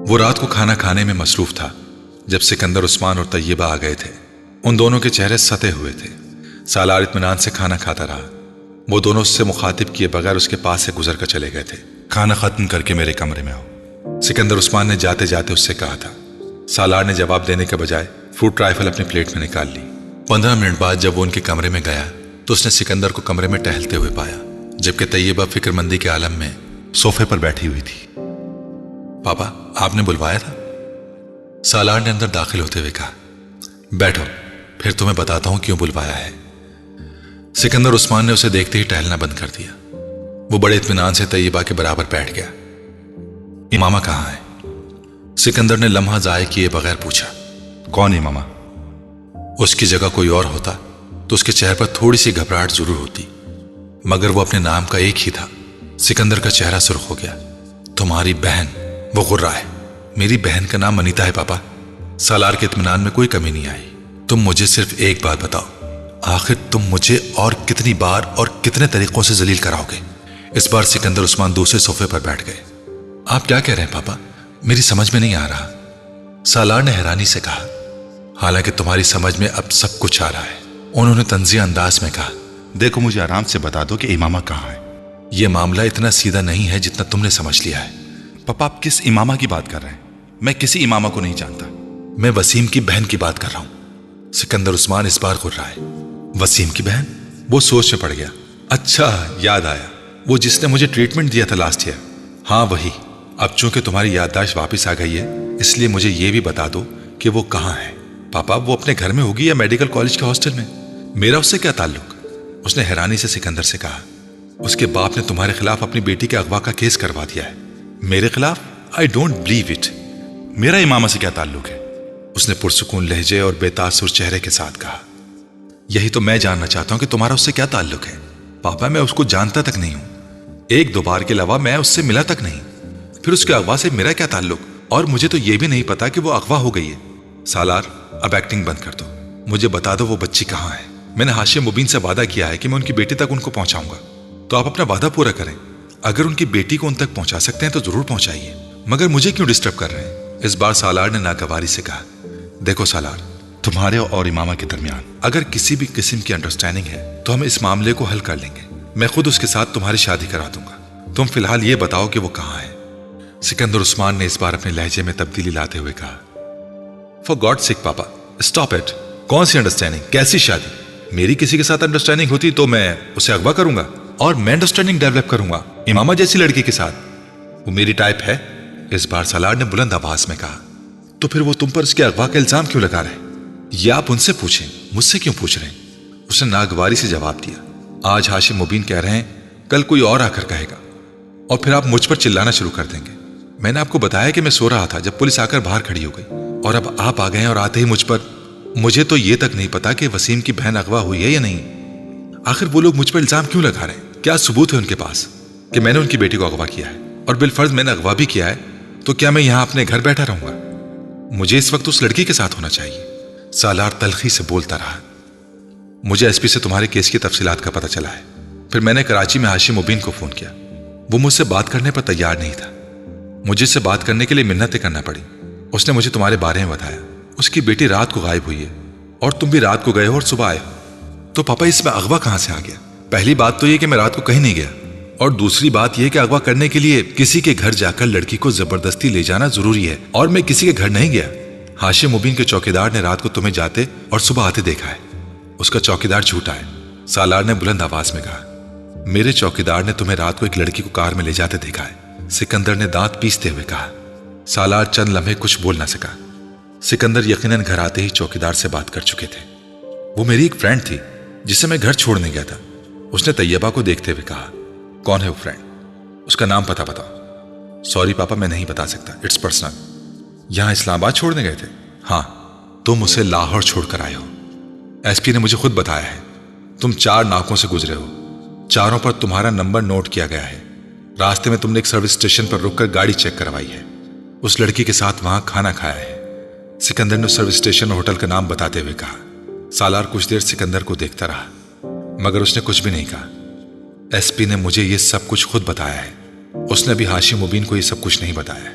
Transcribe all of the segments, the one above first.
وہ رات کو کھانا کھانے میں مصروف تھا جب سکندر عثمان اور طیبہ آ گئے تھے۔ ان دونوں کے چہرے سطے ہوئے تھے۔ سالار اطمینان سے کھانا کھاتا رہا۔ وہ دونوں اس سے مخاطب کیے بغیر اس کے پاس سے گزر کر چلے گئے تھے۔ کھانا ختم کر کے میرے کمرے میں آؤ، سکندر عثمان نے جاتے جاتے اس سے کہا تھا۔ سالار نے جواب دینے کے بجائے فروٹ رائفل اپنی پلیٹ میں نکال لی۔ 15 منٹ بعد جب وہ ان کے کمرے میں گیا تو اس نے سکندر کو کمرے میں ٹہلتے ہوئے پایا، جبکہ طیبہ فکر مندی کے عالم میں صوفے پر بیٹھی ہوئی تھی۔ پاپا، آپ نے بلوایا تھا؟ سالار نے اندر داخل ہوتے ہوئے کہا۔ بیٹھو، پھر تمہیں بتاتا ہوں کیوں بلوایا ہے۔ سکندر عثمان نے اسے دیکھتے ہی ٹہلنا بند کر دیا۔ وہ بڑے اطمینان سے طیبہ کے برابر بیٹھ گیا۔ امامہ کہاں ہے؟ سکندر نے لمحہ ضائع کیے بغیر پوچھا۔ کون امامہ؟ اس کی جگہ کوئی اور ہوتا تو اس کے چہرے پر تھوڑی سی گھبراہٹ ضرور ہوتی، مگر وہ اپنے نام کا ایک ہی تھا۔ سکندر کا چہرہ سرخ ہو گیا۔ تمہاری بہن، وہ غرہ ہے۔ میری بہن کا نام انیتا ہے پاپا۔ سالار کے اطمینان میں کوئی کمی نہیں آئی۔ تم مجھے صرف ایک بات بتاؤ، آخر تم مجھے اور کتنی بار اور کتنے طریقوں سے ذلیل کراؤ گے؟ اس بار سکندر عثمان دوسرے صوفے پر بیٹھ گئے۔ آپ کیا کہہ رہے ہیں پاپا؟ میری سمجھ میں نہیں آ رہا، سالار نے حیرانی سے کہا۔ حالانکہ تمہاری سمجھ میں اب سب کچھ آ رہا ہے، انہوں نے طنزیہ انداز میں کہا۔ دیکھو، مجھے آرام سے بتا دو کہ امامہ کہاں ہے۔ یہ معاملہ اتنا سیدھا نہیں ہے جتنا تم نے سمجھ لیا ہے۔ پاپا، آپ کس امامہ کی بات کر رہے ہیں؟ میں کسی امامہ کو نہیں جانتا۔ میں وسیم کی بہن کی بات کر رہا ہوں۔ سکندر عثمان اس بار غرہ ہے۔ وسیم کی بہن؟ وہ سوچ میں پڑ گیا۔ اچھا، یاد آیا، وہ جس نے مجھے ٹریٹمنٹ دیا تھا لاسٹ ایئر۔ ہاں وہی۔ اب چونکہ تمہاری یادداشت واپس آ گئی ہے، اس لیے مجھے یہ بھی بتا دو کہ وہ کہاں ہے۔ پاپا، وہ اپنے گھر میں ہوگی یا میڈیکل کالج کے ہاسٹل میں؟ میرا اس سے کیا تعلق؟ اس نے حیرانی سے سکندر سے کہا۔ اس کے باپ نے تمہارے خلاف اپنی بیٹی کے اغوا کا کیس کروا دیا ہے۔ میرے خلاف؟ I don't believe it. میرا امامہ سے کیا تعلق ہے؟ اس نے پرسکون لہجے اور بے تاثر چہرے کے ساتھ کہا۔ یہی تو میں جاننا چاہتا ہوں کہ تمہارا اس سے کیا تعلق ہے۔ پاپا، میں اس کو جانتا تک نہیں ہوں، ایک دو بار کے علاوہ میں اس سے ملا تک نہیں۔ پھر اس کے اغوا سے میرا کیا تعلق؟ اور مجھے تو یہ بھی نہیں پتا کہ وہ اغوا ہو گئی ہے۔ سالار، اب ایکٹنگ بند کر دو، مجھے بتا دو وہ بچی کہاں ہے۔ میں نے ہاشم مبین سے وعدہ کیا ہے کہ میں ان کی بیٹی تک ان کو پہنچاؤں گا، تو آپ اپنا وعدہ پورا کریں۔ اگر ان کی بیٹی کو ان تک پہنچا سکتے ہیں تو ضرور پہنچائیے، مگر مجھے کیوں ڈسٹرب کر رہے ہیں؟ اس بار سالار نے ناگواری سے کہا۔ دیکھو سالار، تمہارے اور امامہ کے درمیان اگر کسی بھی قسم کی انڈرسٹینڈنگ ہے تو ہم اس معاملے کو حل کر لیں گے۔ میں خود اس کے ساتھ تمہاری شادی کرا دوں گا۔ تم فی الحال یہ بتاؤ کہ وہ کہاں ہے۔ سکندر عثمان نے اس بار اپنے لہجے میں تبدیلی لاتے ہوئے کہا۔ For God sake papa, stop it. کون سی انڈرسٹینڈنگ؟ کیسی شادی؟ میری کسی کے ساتھ انڈرسٹینڈنگ ہوتی تو میں اسے اغوا کروں گا، اور میں انڈرسٹینڈنگ ڈیولپ کروں گا امامہ جیسی لڑکی کے ساتھ؟ وہ میری ٹائپ ہے؟ اس بار سالار نے بلند آواز میں کہا۔ تو پھر وہ تم پر اس کے اغوا کا الزام کیوں لگا رہے؟ یہ آپ ان سے پوچھیں، مجھ سے کیوں پوچھ رہے ہیں؟ اس نے ناگواری سے جواب دیا۔ آج ہاشم مبین کہہ رہے ہیں، کل کوئی اور آ کر کہے گا، اور پھر آپ مجھ پر چلانا شروع کر دیں گے۔ میں نے آپ کو بتایا کہ میں سو رہا تھا جب پولیس آ کر باہر کھڑی ہو گئی، اور اب آپ آ گئے ہیں اور آتے ہی مجھ پر۔ مجھے تو یہ تک نہیں پتا کہ وسیم کی بہن اغوا ہوئی ہے یا نہیں۔ آخر وہ لوگ مجھ پر الزام کیوں لگا رہے ہیں؟ کیا ثبوت ہے ان کے پاس کہ میں نے ان کی بیٹی کو اغوا کیا ہے؟ اور بالفرض میں نے اغوا بھی کیا ہے تو کیا میں یہاں اپنے گھر بیٹھا رہوں گا؟ مجھے اس وقت اس لڑکی کے ساتھ ہونا چاہیے۔ سالار تلخی سے بولتا رہا۔ مجھے ایس پی سے تمہارے کیس کی تفصیلات کا پتہ چلا ہے، پھر میں نے کراچی میں ہاشم مبین کو فون کیا۔ وہ مجھ سے بات کرنے پر تیار نہیں تھا، مجھے اس سے بات کرنے کے لیے منتیں کرنا پڑی۔ اس نے مجھے تمہارے بارے میں بتایا، اس کی بیٹی رات کو غائب ہوئی ہے، اور تم بھی رات کو گئے ہو اور صبح آئے ہو۔ تو پاپا، اس میں اغوا کہاں سے آ گیا؟ پہلی بات تو یہ کہ میں رات کو کہیں نہیں گیا، اور دوسری بات یہ کہ اغوا کرنے کے لیے کسی کے گھر جا کر لڑکی کو زبردستی لے جانا ضروری ہے، اور میں کسی کے گھر نہیں گیا۔ ہاشم مبین کے چوکیدار نے رات کو تمہیں جاتے اور صبح آتے دیکھا ہے۔ اس کا چوکیدار جھوٹا ہے، سالار نے بلند آواز میں کہا۔ میرے چوکیدار نے تمہیں رات کو ایک لڑکی کو کار میں لے جاتے دیکھا ہے، سکندر نے دانت پیستے ہوئے کہا۔ سالار چند لمحے کچھ بول نہ سکا۔ سکندر یقیناً گھر آتے ہی چوکیدار سے بات کر چکے تھے۔ وہ میری ایک فرینڈ تھی جسے میں گھر چھوڑنے گیا تھا، اس نے طیبہ کو دیکھتے ہوئے کہا۔ کون ہے وہ فرینڈ؟ اس کا نام پتہ بتاؤ۔ سوری پاپا، میں نہیں بتا سکتا، اٹس پرسنل۔ یہاں اسلام آباد چھوڑنے گئے تھے؟ ہاں۔ تم اسے لاہور چھوڑ کر آئے ہو، ایس پی نے مجھے خود بتایا ہے۔ تم 4 ناکوں سے گزرے ہو، چاروں پر تمہارا نمبر نوٹ کیا گیا ہے۔ راستے میں تم نے ایک سروس اسٹیشن پر رک کر گاڑی چیک کروائی ہے، اس لڑکی کے ساتھ وہاں کھانا کھایا ہے۔ سکندر نے سروس اسٹیشن اور ہوٹل کا نام بتاتے ہوئے کہا۔ سالار کچھ دیر سکندر کو دیکھتا رہا، مگر اس نے کچھ بھی نہیں کہا۔ ایس پی نے مجھے یہ سب کچھ خود بتایا ہے، اس نے بھی ہاشم مبین کو یہ سب کچھ نہیں بتایا ہے۔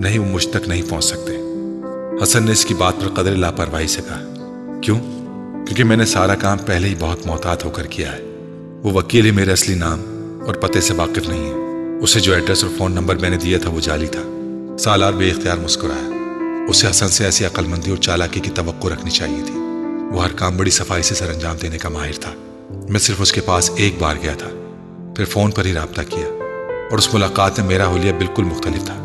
نہیں، وہ مجھ تک نہیں پہنچ سکتے۔ حسن نے اس کی بات پر قدر لاپرواہی سے کہا۔ کیوں؟ کیونکہ میں نے سارا کام پہلے ہی بہت محتاط ہو کر کیا ہے۔ وہ وکیل ہی میرے اصلی نام اور پتے سے واقف نہیں ہے۔ اسے جو ایڈریس اور فون نمبر میں نے دیا تھا وہ جعلی تھا۔ سالار بے اختیار مسکرایا۔ اسے حسن سے ایسی عقل مندی اور چالاکی کی توقع رکھنی چاہیے تھی۔ وہ ہر کام بڑی صفائی سے سر انجام دینے کا ماہر تھا۔ میں صرف اس کے پاس ایک بار گیا تھا، پھر فون پر ہی رابطہ کیا، اور اس ملاقات میں میرا حلیہ بالکل مختلف تھا۔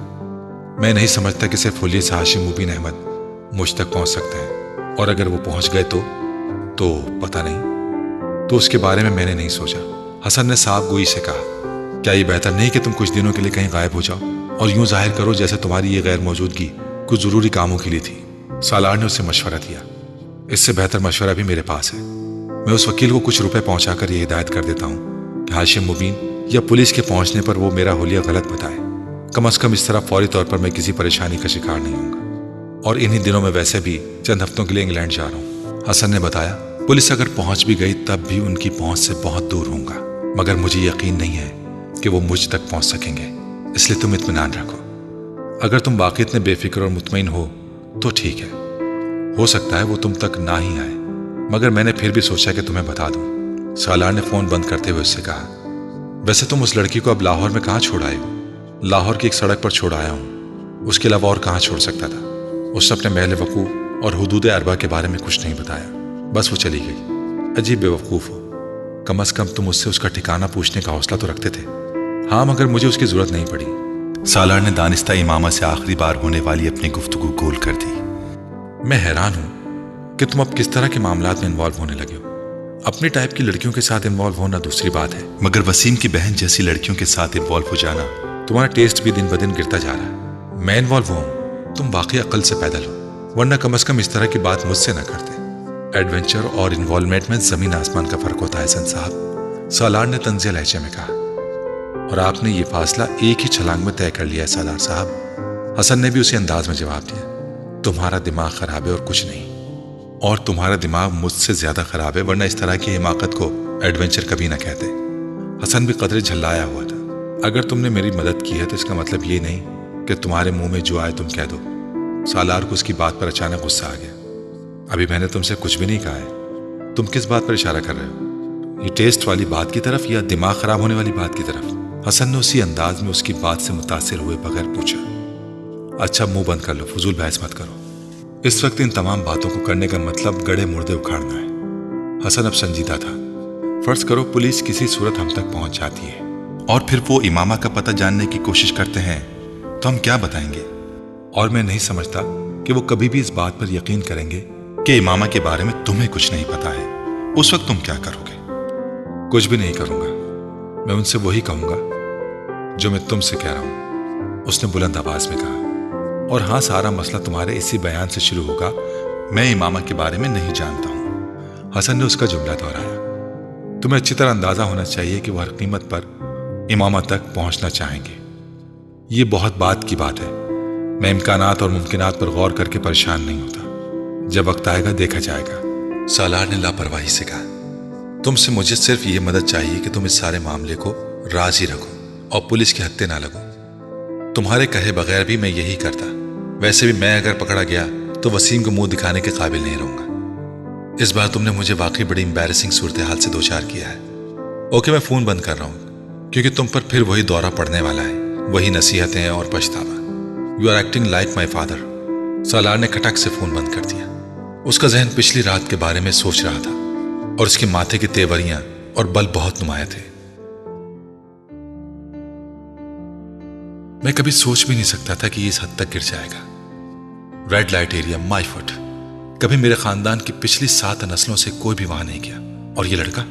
میں نہیں سمجھتا کہ صرف حلیے سے ہاشم مبین احمد مجھ تک پہنچ سکتے ہیں، اور اگر وہ پہنچ گئے تو پتہ نہیں۔ تو اس کے بارے میں نے نہیں سوچا۔ حسن نے صاف گوئی سے کہا، کیا یہ بہتر نہیں کہ تم کچھ دنوں کے لیے کہیں غائب ہو جاؤ اور یوں ظاہر کرو جیسے تمہاری یہ غیر موجودگی کچھ ضروری کاموں کے لیے تھی؟ سالار نے اسے مشورہ دیا۔ اس سے بہتر مشورہ بھی میرے پاس ہے۔ میں اس وکیل کو کچھ روپے پہنچا کر یہ ہدایت کر دیتا ہوں کہ ہاشم مبین یا پولیس کے پہنچنے پر وہ میرا حلیہ غلط بتائے۔ کم از کم اس طرح فوری طور پر میں کسی پریشانی کا شکار نہیں ہوں گا۔ اور انہی دنوں میں ویسے بھی چند ہفتوں کے لیے انگلینڈ جا رہا ہوں۔ حسن نے بتایا، پولیس اگر پہنچ بھی گئی تب بھی ان کی پہنچ سے بہت دور ہوں گا، مگر مجھے یقین نہیں ہے کہ وہ مجھ تک پہنچ سکیں گے، اس لیے تم اطمینان رکھو۔ اگر تم واقعی اتنے بے فکر اور مطمئن ہو تو ٹھیک ہے، ہو سکتا ہے وہ تم تک نہ ہی آئے، مگر میں نے پھر بھی سوچا کہ تمہیں بتا دوں۔ سالار نے فون بند کرتے ہوئے اس سے کہا، ویسے تم اس لڑکی کو اب لاہور میں کہاں چھوڑ آئے ہو؟ لاہور کی ایک سڑک پر چھوڑ آیا ہوں، اس کے علاوہ اور کہاں چھوڑ سکتا تھا؟ اس نے اپنے محل وقوع اور حدود اربع کے بارے میں کچھ نہیں بتایا، بس وہ چلی گئی۔ عجیب بے وقوف ہو، کم از کم تم اس سے اس کا ٹھکانہ پوچھنے کا حوصلہ تو رکھتے تھے۔ ہاں، مگر مجھے اس کی ضرورت نہیں پڑی۔ سالار نے دانستہ امامہ سے آخری بار ہونے والی اپنی گفتگو گول کر دی۔ میں حیران ہوں کہ تم اب کس طرح کے معاملات میں انوالو ہونے لگے ہو۔ اپنی ٹائپ کی لڑکیوں کے ساتھ انوالو ہونا دوسری بات ہے، مگر وسیم کی بہن جیسی لڑکیوں کے ساتھ انوالو ہو جانا، تمہارا ٹیسٹ بھی دن بدن گرتا جا رہا ہے۔ میں انوالو ہوں، تم واقعی عقل سے پیدل ہو، ورنہ کم از کم اس طرح کی بات مجھ سے نہ کرتے۔ ایڈونچر اور انوالومنٹ میں زمین آسمان کا فرق ہوتا ہے حسن صاحب، سالار نے طنزیہ لہجے میں کہا، اور آپ نے یہ فاصلہ ایک ہی چھلانگ میں طے کر لیا ہے سالار صاحب۔ حسن نے بھی اسی انداز میں جواب دیا، تمہارا دماغ خراب ہے اور کچھ نہیں، اور تمہارا دماغ مجھ سے زیادہ خراب ہے، ورنہ اس طرح کی حماقت کو ایڈونچر کبھی نہ کہتے۔ حسن بھی قدرے جھلایا ہوا تھا۔ اگر تم نے میری مدد کی ہے تو اس کا مطلب یہ نہیں کہ تمہارے منہ میں جو آئے تم کہہ دو۔ سالار کو اس کی بات پر اچانک غصہ آ گیا۔ ابھی میں نے تم سے کچھ بھی نہیں کہا ہے، تم کس بات پر اشارہ کر رہے ہو؟ یہ ٹیسٹ والی بات کی طرف یا دماغ خراب ہونے والی بات کی طرف؟ حسن نے اسی انداز میں اس کی بات سے متاثر ہوئے بغیر پوچھا۔ اچھا، منہ بند کر لو، فضول بحث مت کرو۔ اس وقت ان تمام باتوں کو کرنے کا مطلب گڑھے مردے اکھاڑنا ہے۔ حسن اب سنجیدہ تھا۔ فرض کرو پولیس کسی صورت ہم تک پہنچ جاتی ہے اور پھر وہ امامہ کا پتہ جاننے کی کوشش کرتے ہیں تو ہم کیا بتائیں گے؟ اور میں نہیں سمجھتا کہ وہ کبھی بھی اس بات پر یقین کریں گے کہ امامہ کے بارے میں تمہیں کچھ نہیں پتا ہے۔ اس وقت تم کیا کرو گے؟ کچھ بھی نہیں کروں گا، میں ان سے وہی کہوں گا جو میں تم سے کہہ رہا ہوں، اس نے بلند آواز میں کہا۔ اور ہاں، سارا مسئلہ تمہارے اسی بیان سے شروع ہوگا، میں امامہ کے بارے میں نہیں جانتا ہوں۔ حسن نے اس کا جملہ دہرایا۔ تمہیں اچھی طرح اندازہ ہونا چاہیے کہ وہ ہر قیمت پر امامہ تک پہنچنا چاہیں گے۔ یہ بہت بات کی بات ہے۔ میں امکانات اور ممکنات پر غور کر کے پریشان نہیں ہوتا، جب وقت آئے گا دیکھا جائے گا۔ سالار نے لاپرواہی سے کہا، تم سے مجھے صرف یہ مدد چاہیے کہ تم اس سارے معاملے کو راز ہی رکھو اور پولیس کے ہتھے نہ لگو۔ تمہارے کہے بغیر بھی میں یہی کرتا۔ ویسے بھی میں اگر پکڑا گیا تو وسیم کو منہ دکھانے کے قابل نہیں رہوں گا۔ اس بار تم نے مجھے واقعی بڑی امبیرسنگ صورتحال سے دوچار کیا ہے۔ اوکے، میں فون بند کر رہا ہوں کیونکہ تم پر پھر وہی دورہ پڑنے والا ہے، وہی نصیحتیں اور پچھتاوا۔ You are acting like my father. Salar نے کھٹک سے فون بند کر دیا۔ اس کا ذہن پچھلی رات کے بارے میں سوچ رہا تھا اور اس کے ماتھے کی تیوریاں اور بل بہت نمایاں تھے۔ میں کبھی سوچ بھی نہیں سکتا تھا کہ یہ اس حد تک گر جائے گا۔ ریڈ لائٹ ایریا، مائی فٹ۔ کبھی میرے خاندان کی پچھلی 7 نسلوں سے کوئی بھی وہاں نہیں گیا، اور یہ لڑکا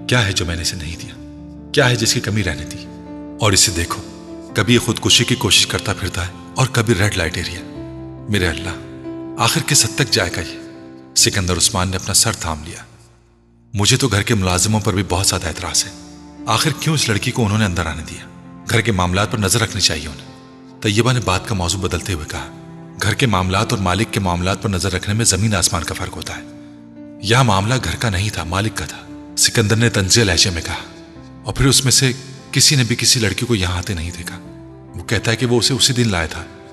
کیا ہے جو میں نے اسے نہیں دیا؟ کیا ہے جس کی کمی رہنے دی؟ اور اسے دیکھو، کبھی یہ خودکشی کی کوشش کرتا پھرتا ہے اور کبھی ریڈ لائٹ ایریا۔ میرے اللہ، آخر کس حد تک جائے گا یہ؟ سکندر عثمان نے اپنا سر تھام لیا۔ مجھے تو گھر کے ملازموں پر بھی بہت زیادہ اعتراض ہے۔ آخر کیوں اس لڑکی کو انہوں نے اندر آنے دیا؟ گھر کے معاملات پر نظر رکھنی چاہیے انہیں۔ طیبہ نے بات کا موضوع بدلتے ہوئے کہا، گھر کے معاملات اور مالک کے معاملات پر نظر رکھنے میں زمین آسمان کا فرق ہوتا ہے۔ یہاں معاملہ گھر کا نہیں تھا، مالک کا تھا، سکندر نے طنزیہ لہجے میں کہا۔ اور پھر اس میں سے کسی نے بھی کسی لڑکی کو یہاں آتے نہیں دیکھا۔ وہ کہتا ہے کہ وہ اسے اسی دن لایا تھا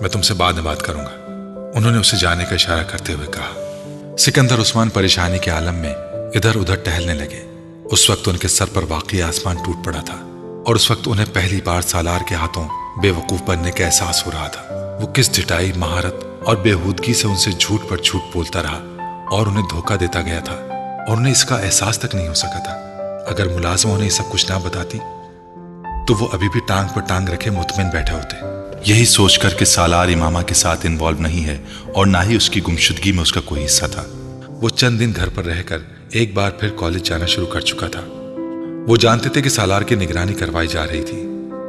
میں تم سے بعد میں بات کروں گا، انہوں نے اسے جانے کا اشارہ کرتے ہوئے کہا۔ سکندر عثمان پریشانی کے عالم میں ادھر ادھر ٹہلنے لگے۔ اس وقت ان کے سر پر واقعی آسمان ٹوٹ پڑا تھا، اور اس وقت انہیں پہلی بار سالار کے ہاتھوں بے وقوف بننے کا احساس ہو رہا تھا۔ وہ کس ڈٹائی، مہارت اور بےہودگی سے ان سے جھوٹ پر جھوٹ بولتا رہا اور انہیں دھوکہ دیتا گیا تھا، اور انہیں اس کا احساس تک نہیں ہو سکا تھا۔ اگر ملازموں نے یہ سب کچھ نہ بتاتی تو وہ ابھی بھی ٹانگ پر ٹانگ رکھے مطمئن بیٹھے ہوتے۔ یہی سوچ کر کہ سالار امامہ کے ساتھ انوالو نہیں ہے اور نہ ہی اس کی گمشدگی میں اس کا کوئی حصہ تھا، وہ چند دن گھر پر رہ کر ایک بار پھر کالج جانا شروع کر چکا تھا۔ وہ جانتے تھے کہ سالار کی نگرانی کروائی جا رہی تھی،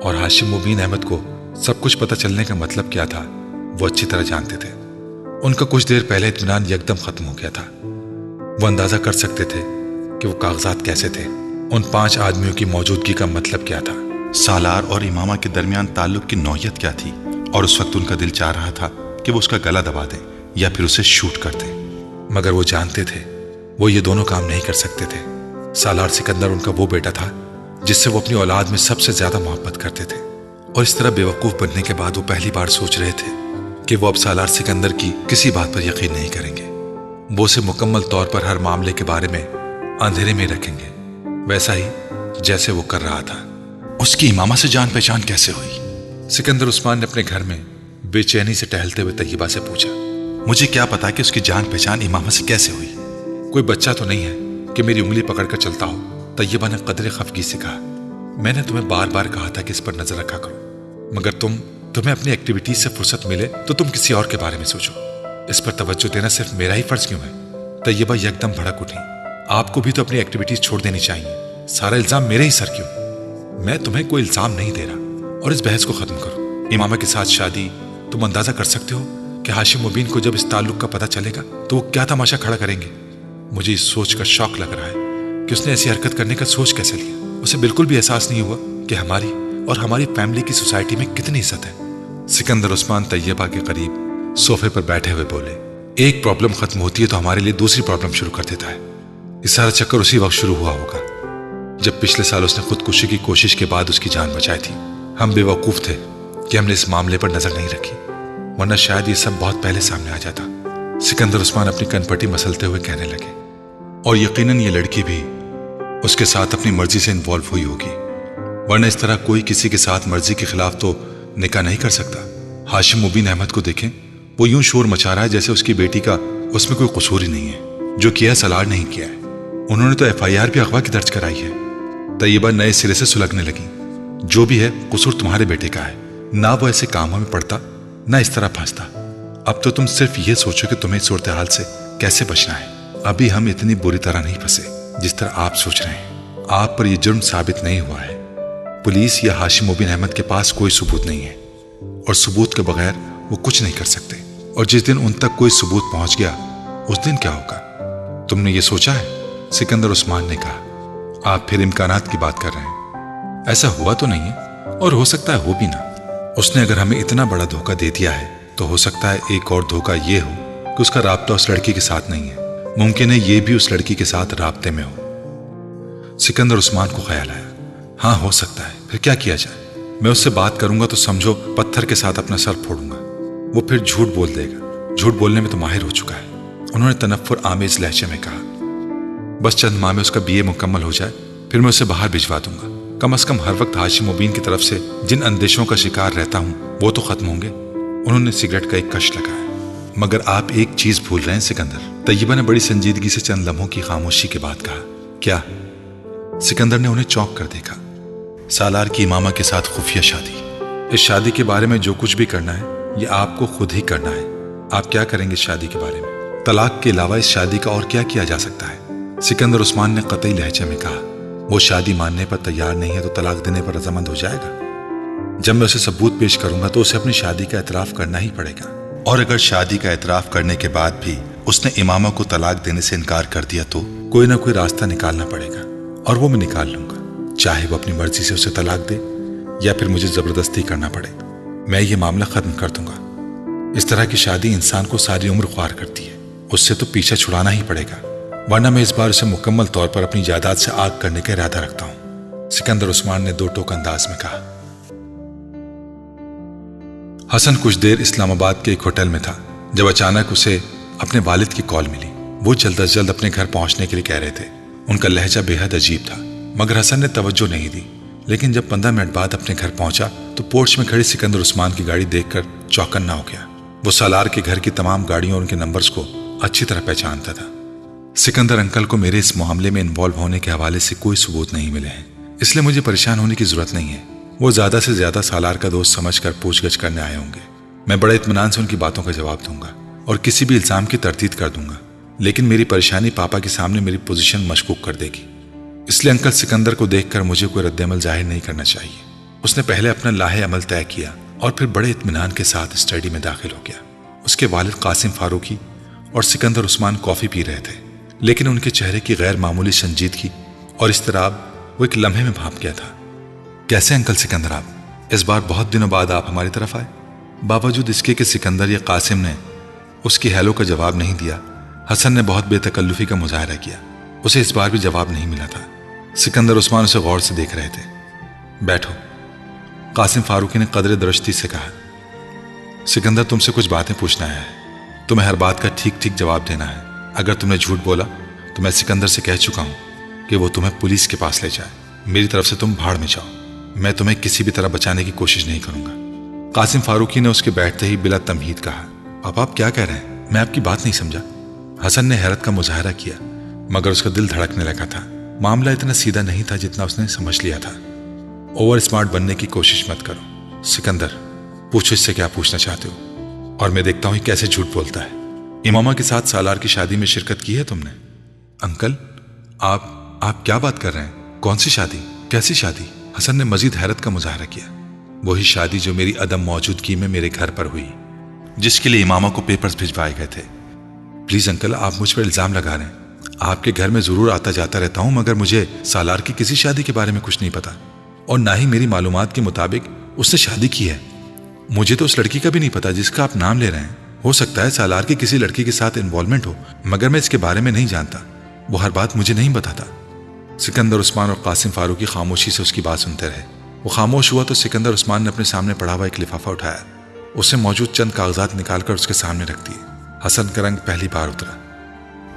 اور ہاشم مبین احمد کو سب کچھ پتہ چلنے کا مطلب کیا تھا وہ اچھی طرح جانتے تھے۔ ان کا کچھ دیر پہلے اطمینان یکدم ختم ہو گیا تھا۔ وہ اندازہ کر سکتے تھے کہ وہ کاغذات کیسے تھے، ان 5 آدمیوں کی موجودگی کا مطلب کیا تھا، سالار اور امامہ کے درمیان تعلق کی نوعیت کیا تھی، اور اس وقت ان کا دل چاہ رہا تھا کہ وہ اس کا گلا دبا دیں یا پھر اسے شوٹ کر دیں، مگر وہ جانتے تھے وہ یہ دونوں کام نہیں کر سکتے تھے۔ سالار سکندر ان کا وہ بیٹا تھا جس سے وہ اپنی اولاد میں سب سے زیادہ محبت کرتے تھے، اور اس طرح بیوقوف بننے کے بعد وہ پہلی بار سوچ رہے تھے کہ وہ اب سالار سکندر کی کسی بات پر یقین نہیں کریں گے، وہ اسے مکمل طور پر ہر معاملے کے بارے میں اندھیرے میں رکھیں گے، ویسا ہی جیسے وہ کر رہا تھا۔ اس کی امامہ سے جان پہچان کیسے ہوئی؟ سکندر عثمان نے اپنے گھر میں بے چینی سے ٹہلتے ہوئے طیبہ سے پوچھا۔ مجھے کیا پتا کہ اس کی جان پہچان امامہ سے کیسے ہوئی؟ کوئی بچہ تو نہیں ہے کہ میری انگلی پکڑ کر چلتا ہو، طیبہ نے قدر خفگی سے کہا۔ میں نے تمہیں بار بار کہا تھا کہ اس پر نظر رکھا کرو، مگر تمہیں اپنی ایکٹیویٹیز سے فرصت ملے تو تم کسی اور کے بارے میں سوچو، اس پر توجہ دینا صرف میرا ہی فرض کیوں ہے؟ طیبہ یکدم بھڑک اٹھی۔ آپ کو بھی تو اپنی ایکٹیویٹیز چھوڑ دینی چاہیے، سارا الزام میرے ہی سر کیوں؟ میں تمہیں کوئی الزام نہیں دے رہا، اور اس بحث کو ختم کرو۔ امامہ کے ساتھ شادی، تم اندازہ کر سکتے ہو کہ ہاشم مبین کو جب اس تعلق کا پتہ چلے گا تو وہ کیا تماشا کھڑا کریں گے؟ مجھے اس سوچ کا شوق لگ رہا ہے کہ اس نے ایسی حرکت کرنے کا سوچ کیسے لیا۔ اسے بالکل بھی احساس نہیں ہوا کہ ہماری اور ہماری فیملی کی سوسائٹی میں کتنی عزت ہے۔ سکندر عثمان طیبہ کے قریب صوفے پر بیٹھے ہوئے بولے، ایک پرابلم ختم ہوتی ہے تو ہمارے لیے دوسری پرابلم شروع کر دیتا ہے۔ یہ سارا چکر اسی وقت شروع ہوا ہوگا جب پچھلے سال اس نے خودکشی کی کوشش کے بعد اس کی جان بچائی تھی۔ ہم بے وقوف تھے کہ ہم نے اس معاملے پر نظر نہیں رکھی، ورنہ شاید یہ سب بہت پہلے سامنے آ جاتا۔ سکندر عثمان اپنی کنپٹی مسلتے ہوئے کہنے لگے، اور یقیناً یہ لڑکی بھی اس کے ساتھ اپنی مرضی سے انوالو ہوئی ہوگی، ورنہ اس طرح کوئی کسی کے ساتھ مرضی کے خلاف تو نکاح نہیں کر سکتا۔ ہاشم مبین احمد کو دیکھیں، وہ یوں شور مچا رہا ہے جیسے اس کی بیٹی کا اس میں کوئی قصور ہی نہیں ہے، جو کیا سالار نہیں کیا ہے۔ انہوں نے تو FIR بھی اغوا کی درج کرائی ہے۔ طیبہ نئے سرے سے سلگنے لگی، جو بھی ہے قصور تمہارے بیٹے کا ہے، نہ وہ ایسے کاموں میں پڑتا نہ اس طرح پھنستا۔ اب تو تم صرف یہ سوچو کہ تمہیں صورتحال سے کیسے بچنا ہے۔ ابھی ہم اتنی بری طرح نہیں پھنسے جس طرح آپ سوچ رہے ہیں۔ آپ پر یہ جرم ثابت نہیں ہوا ہے، پولیس یا ہاشم مبین احمد کے پاس کوئی ثبوت نہیں ہے، اور ثبوت کے بغیر وہ کچھ نہیں کر سکتے، اور جس دن ان تک کوئی ثبوت پہنچ گیا اس دن کیا ہوگا؟ تم نے یہ سوچا ہے؟ سکندر عثمان نے کہا۔ آپ پھر امکانات کی بات کر رہے ہیں، ایسا ہوا تو نہیں ہے، اور ہو سکتا ہے ہو بھی نہ۔ اس نے اگر ہمیں اتنا بڑا دھوکہ دے دیا ہے تو ہو سکتا ہے ایک اور دھوکہ یہ ہو کہ اس کا رابطہ اس لڑکی کے ساتھ نہیں ہے، ممکن ہے یہ بھی اس لڑکی کے ساتھ رابطے میں ہو۔ سکندر عثمان کو خیال آیا، ہاں ہو سکتا ہے، پھر کیا کیا جائے؟ میں اس سے بات کروں گا تو سمجھو پتھر کے ساتھ اپنا سر پھوڑوں گا، وہ پھر جھوٹ بول دے گا، جھوٹ بولنے میں تو ماہر ہو چکا ہے۔ انہوں نے تنفر آمیز لہجے میں کہا، بس چند ماہ میں اس کا BA مکمل ہو جائے، پھر میں اسے باہر بھجوا دوں گا۔ کم از کم ہر وقت ہاشم مبین کی طرف سے جن اندیشوں کا شکار رہتا ہوں وہ تو ختم ہوں گے۔ انہوں نے سگریٹ کا ایک کش لگایا۔ مگر آپ ایک چیز بھول رہے ہیں سکندر، طیبہ نے بڑی سنجیدگی سے چند لمحوں کی خاموشی کے بعد کہا۔ کیا؟ سکندر نے انہیں چونک کر دیکھا۔ سالار کی امامہ کے ساتھ خفیہ شادی۔ اس شادی کے بارے میں جو کچھ بھی کرنا ہے یہ آپ کو خود ہی کرنا ہے۔ آپ کیا کریں گے اس شادی کے بارے میں؟ طلاق کے علاوہ اس شادی کا اور کیا کیا جا سکتا ہے؟ سکندر عثمان نے قطعی لہجے میں کہا، وہ شادی ماننے پر تیار نہیں ہے تو طلاق دینے پر رضامند ہو جائے گا۔ جب میں اسے ثبوت پیش کروں گا تو اسے اپنی شادی کا اعتراف کرنا ہی پڑے گا۔ اور اگر شادی کا اعتراف کرنے کے بعد بھی اس نے امامہ کو طلاق دینے سے انکار کر دیا تو کوئی نہ کوئی راستہ نکالنا پڑے گا، اور وہ میں نکال لوں گا، چاہے وہ اپنی مرضی سے اسے طلاق دے یا پھر مجھے زبردستی کرنا پڑے۔ میں یہ معاملہ ختم کر دوں گا۔ اس طرح کی شادی انسان کو ساری عمر خوار کرتی ہے، اس سے تو پیچھا چھڑانا ہی پڑے گا، ورنہ میں اس بار اسے مکمل طور پر اپنی جائیداد سے آگ کرنے کا ارادہ رکھتا ہوں۔ سکندر عثمان نے دو ٹوک انداز میں کہا۔ حسن کچھ دیر اسلام آباد کے ایک ہوٹل میں تھا جب اچانک اسے اپنے والد کی کال ملی۔ وہ جلد از جلد اپنے گھر پہنچنے کے لیے کہہ رہے تھے۔ ان کا لہجہ بے حد عجیب تھا مگر حسن نے توجہ نہیں دی، لیکن جب 15 منٹ بعد اپنے گھر پہنچا تو پورچ میں کھڑی سکندر عثمان کی گاڑی دیکھ کر چوکنا ہو گیا۔ وہ سالار کے گھر کی تمام گاڑیوں اور ان کے نمبرز کو اچھی طرح پہچانتا تھا۔ سکندر انکل کو میرے اس معاملے میں انوالو ہونے کے حوالے سے کوئی ثبوت نہیں ملے ہیں، اس لیے مجھے پریشان ہونے کی ضرورت نہیں ہے۔ وہ زیادہ سے زیادہ سالار کا دوست سمجھ کر پوچھ گچھ کرنے آئے ہوں گے۔ میں بڑے اطمینان سے ان کی باتوں کا جواب دوں گا اور کسی بھی الزام کی تردید کر دوں گا، لیکن میری پریشانی پاپا کے سامنے میری پوزیشن مشکوک کر دے گی، اس لیے انکل سکندر کو دیکھ کر مجھے کوئی رد عمل ظاہر نہیں کرنا چاہیے۔ اس نے پہلے اپنا لاہے عمل طے کیا اور پھر بڑے اطمینان کے ساتھ اسٹڈی میں داخل ہو گیا۔ اس کے والد قاسم فاروقی اور سکندر عثمان کافی پی رہے تھے، لیکن ان کے چہرے کی غیر معمولی سنجیدگی اور اضطراب وہ ایک لمحے میں بھانپ گیا تھا۔ کیسے انکل سکندر آپ؟ اس بار بہت دنوں بعد آپ ہماری طرف آئے۔ باوجود اس کے کہ سکندر یا قاسم نے اس کی ہیلو کا جواب نہیں دیا، حسن نے بہت بے تکلفی کا مظاہرہ کیا۔ اسے اس بار بھی جواب نہیں ملا تھا۔ سکندر عثمان اسے غور سے دیکھ رہے تھے۔ بیٹھو، قاسم فاروقی نے قدر درشتی سے کہا۔ سکندر تم سے کچھ باتیں پوچھنا ہے، تمہیں ہر بات کا ٹھیک ٹھیک جواب دینا ہے۔ اگر تم نے جھوٹ بولا تو میں سکندر سے کہہ چکا ہوں کہ وہ تمہیں پولیس کے پاس لے جائے۔ میری طرف سے تم بھاڑ میں جاؤ، میں تمہیں کسی بھی طرح بچانے کی کوشش نہیں کروں گا۔ قاسم فاروقی نے اس کے بیٹھتے ہی بلا تمہید کہا۔ آپ کیا کہہ رہے ہیں؟ میں آپ کی بات نہیں سمجھا۔ حسن نے حیرت کا مظاہرہ کیا مگر اس کا دل دھڑکنے لگا تھا۔ معاملہ اتنا سیدھا نہیں تھا جتنا اس نے سمجھ لیا تھا۔ اوور اسمارٹ بننے کی کوشش مت کرو۔ سکندر پوچھو اس سے کیا پوچھنا چاہتے ہو، اور میں دیکھتا ہوں یہ کیسے جھوٹ بولتا ہے۔ امامہ کے ساتھ سالار کی شادی میں شرکت کی ہے تم نے؟ انکل آپ کیا بات کر رہے ہیں؟ کون سی شادی؟ کیسی شادی؟ حسن نے مزید حیرت کا مظاہرہ کیا۔ وہی شادی جو میری عدم موجودگی میں میرے گھر پر ہوئی، جس کے لیے امامہ کو پیپرز بھجوائے گئے تھے۔ پلیز انکل، آپ مجھ پر الزام لگا رہے ہیں۔ آپ کے گھر میں ضرور آتا جاتا رہتا ہوں مگر مجھے سالار کی کسی شادی کے بارے میں کچھ نہیں پتا، اور نہ ہی میری معلومات کے مطابق اس نے شادی کی ہے۔ مجھے تو اس لڑکی کا بھی نہیں پتا جس کا آپ نام لے رہے ہیں۔ ہو سکتا ہے سالار کی کسی لڑکی کے ساتھ انوالومنٹ ہو مگر میں اس کے بارے میں نہیں جانتا۔ وہ ہر بات مجھے نہیں بتاتا۔ سکندر عثمان اور قاسم فاروقی خاموشی سے اس کی بات سنتے رہے۔ وہ خاموش ہوا تو سکندر عثمان نے اپنے سامنے پڑا ہوا ایک لفافہ اٹھایا، اس سے موجود چند کاغذات نکال کر اس کے سامنے رکھ دیے۔ حسن کا رنگ پہلی بار اترا۔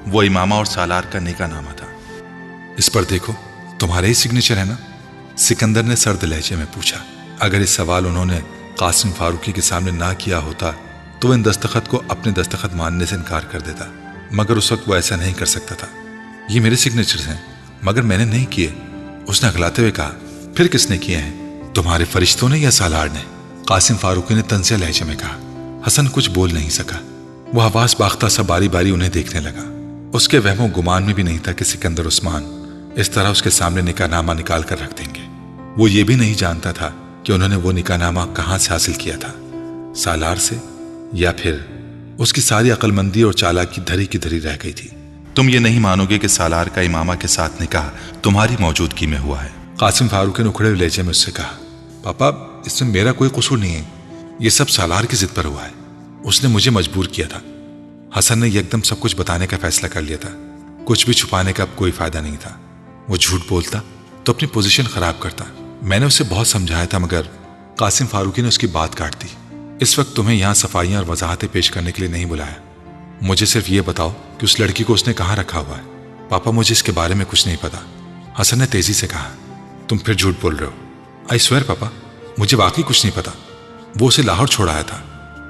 وہ امامہ اور سالار کا نکاح نامہ تھا۔ اس پر دیکھو، تمہارے ہی سگنیچر ہے نا؟ سکندر نے سرد لہجے میں پوچھا۔ اگر اس سوال انہوں نے قاسم فاروقی کے سامنے نہ کیا ہوتا تو وہ ان دستخط کو اپنے دستخط ماننے سے انکار کر دیتا، مگر اس وقت وہ ایسا نہیں کر سکتا تھا۔ یہ میرے سگنیچرز ہیں مگر میں نے نہیں کیے، اس نے اگلاتے ہوئے کہا۔ پھر کس نے کیے ہیں؟ تمہارے فرشتوں نے یا سالار نے؟ قاسم فاروقی نے طنزیہ لہجے میں کہا۔ حسن کچھ بول نہیں سکا۔ وہ حواس باختہ سا باری باری انہیں دیکھنے لگا۔ اس کے وہم و گمان میں بھی نہیں تھا کہ سکندر عثمان اس طرح اس کے سامنے نکاح نامہ نکال کر رکھ دیں گے۔ وہ یہ بھی نہیں جانتا تھا کہ انہوں نے وہ نکاح نامہ کہاں سے حاصل کیا تھا، سالار سے، یا پھر اس کی ساری عقل مندی اور چالاکی دھری کی دھری رہ گئی تھی۔ تم یہ نہیں مانو گے کہ سالار کا امامہ کے ساتھ نکاح تمہاری موجودگی میں ہوا ہے۔ قاسم فاروقی نے اکھڑے لہجے میں اس سے کہا۔ پاپا، اس میں میرا کوئی قصور نہیں ہے، یہ سب سالار کی ضد پر ہوا ہے، اس نے مجھے مجبور کیا تھا۔ حسن نے یکدم سب کچھ بتانے کا فیصلہ کر لیا تھا۔ کچھ بھی چھپانے کا اب کوئی فائدہ نہیں تھا۔ وہ جھوٹ بولتا تو اپنی پوزیشن خراب کرتا۔ میں نے اسے بہت سمجھایا تھا مگر قاسم فاروقی نے اس کی بات کاٹ دی۔ اس وقت تمہیں یہاں صفائیاں اور وضاحتیں پیش کرنے کے لیے نہیں بلایا۔ مجھے صرف یہ بتاؤ کہ اس لڑکی کو اس نے کہاں رکھا ہوا ہے۔ پاپا، مجھے اس کے بارے میں کچھ نہیں پتا، حسن نے تیزی سے کہا۔ تم پھر جھوٹ بول رہے ہو۔ آئی سویئر پاپا، مجھے واقعی کچھ نہیں پتا۔ وہ اسے لاہور چھوڑایا تھا۔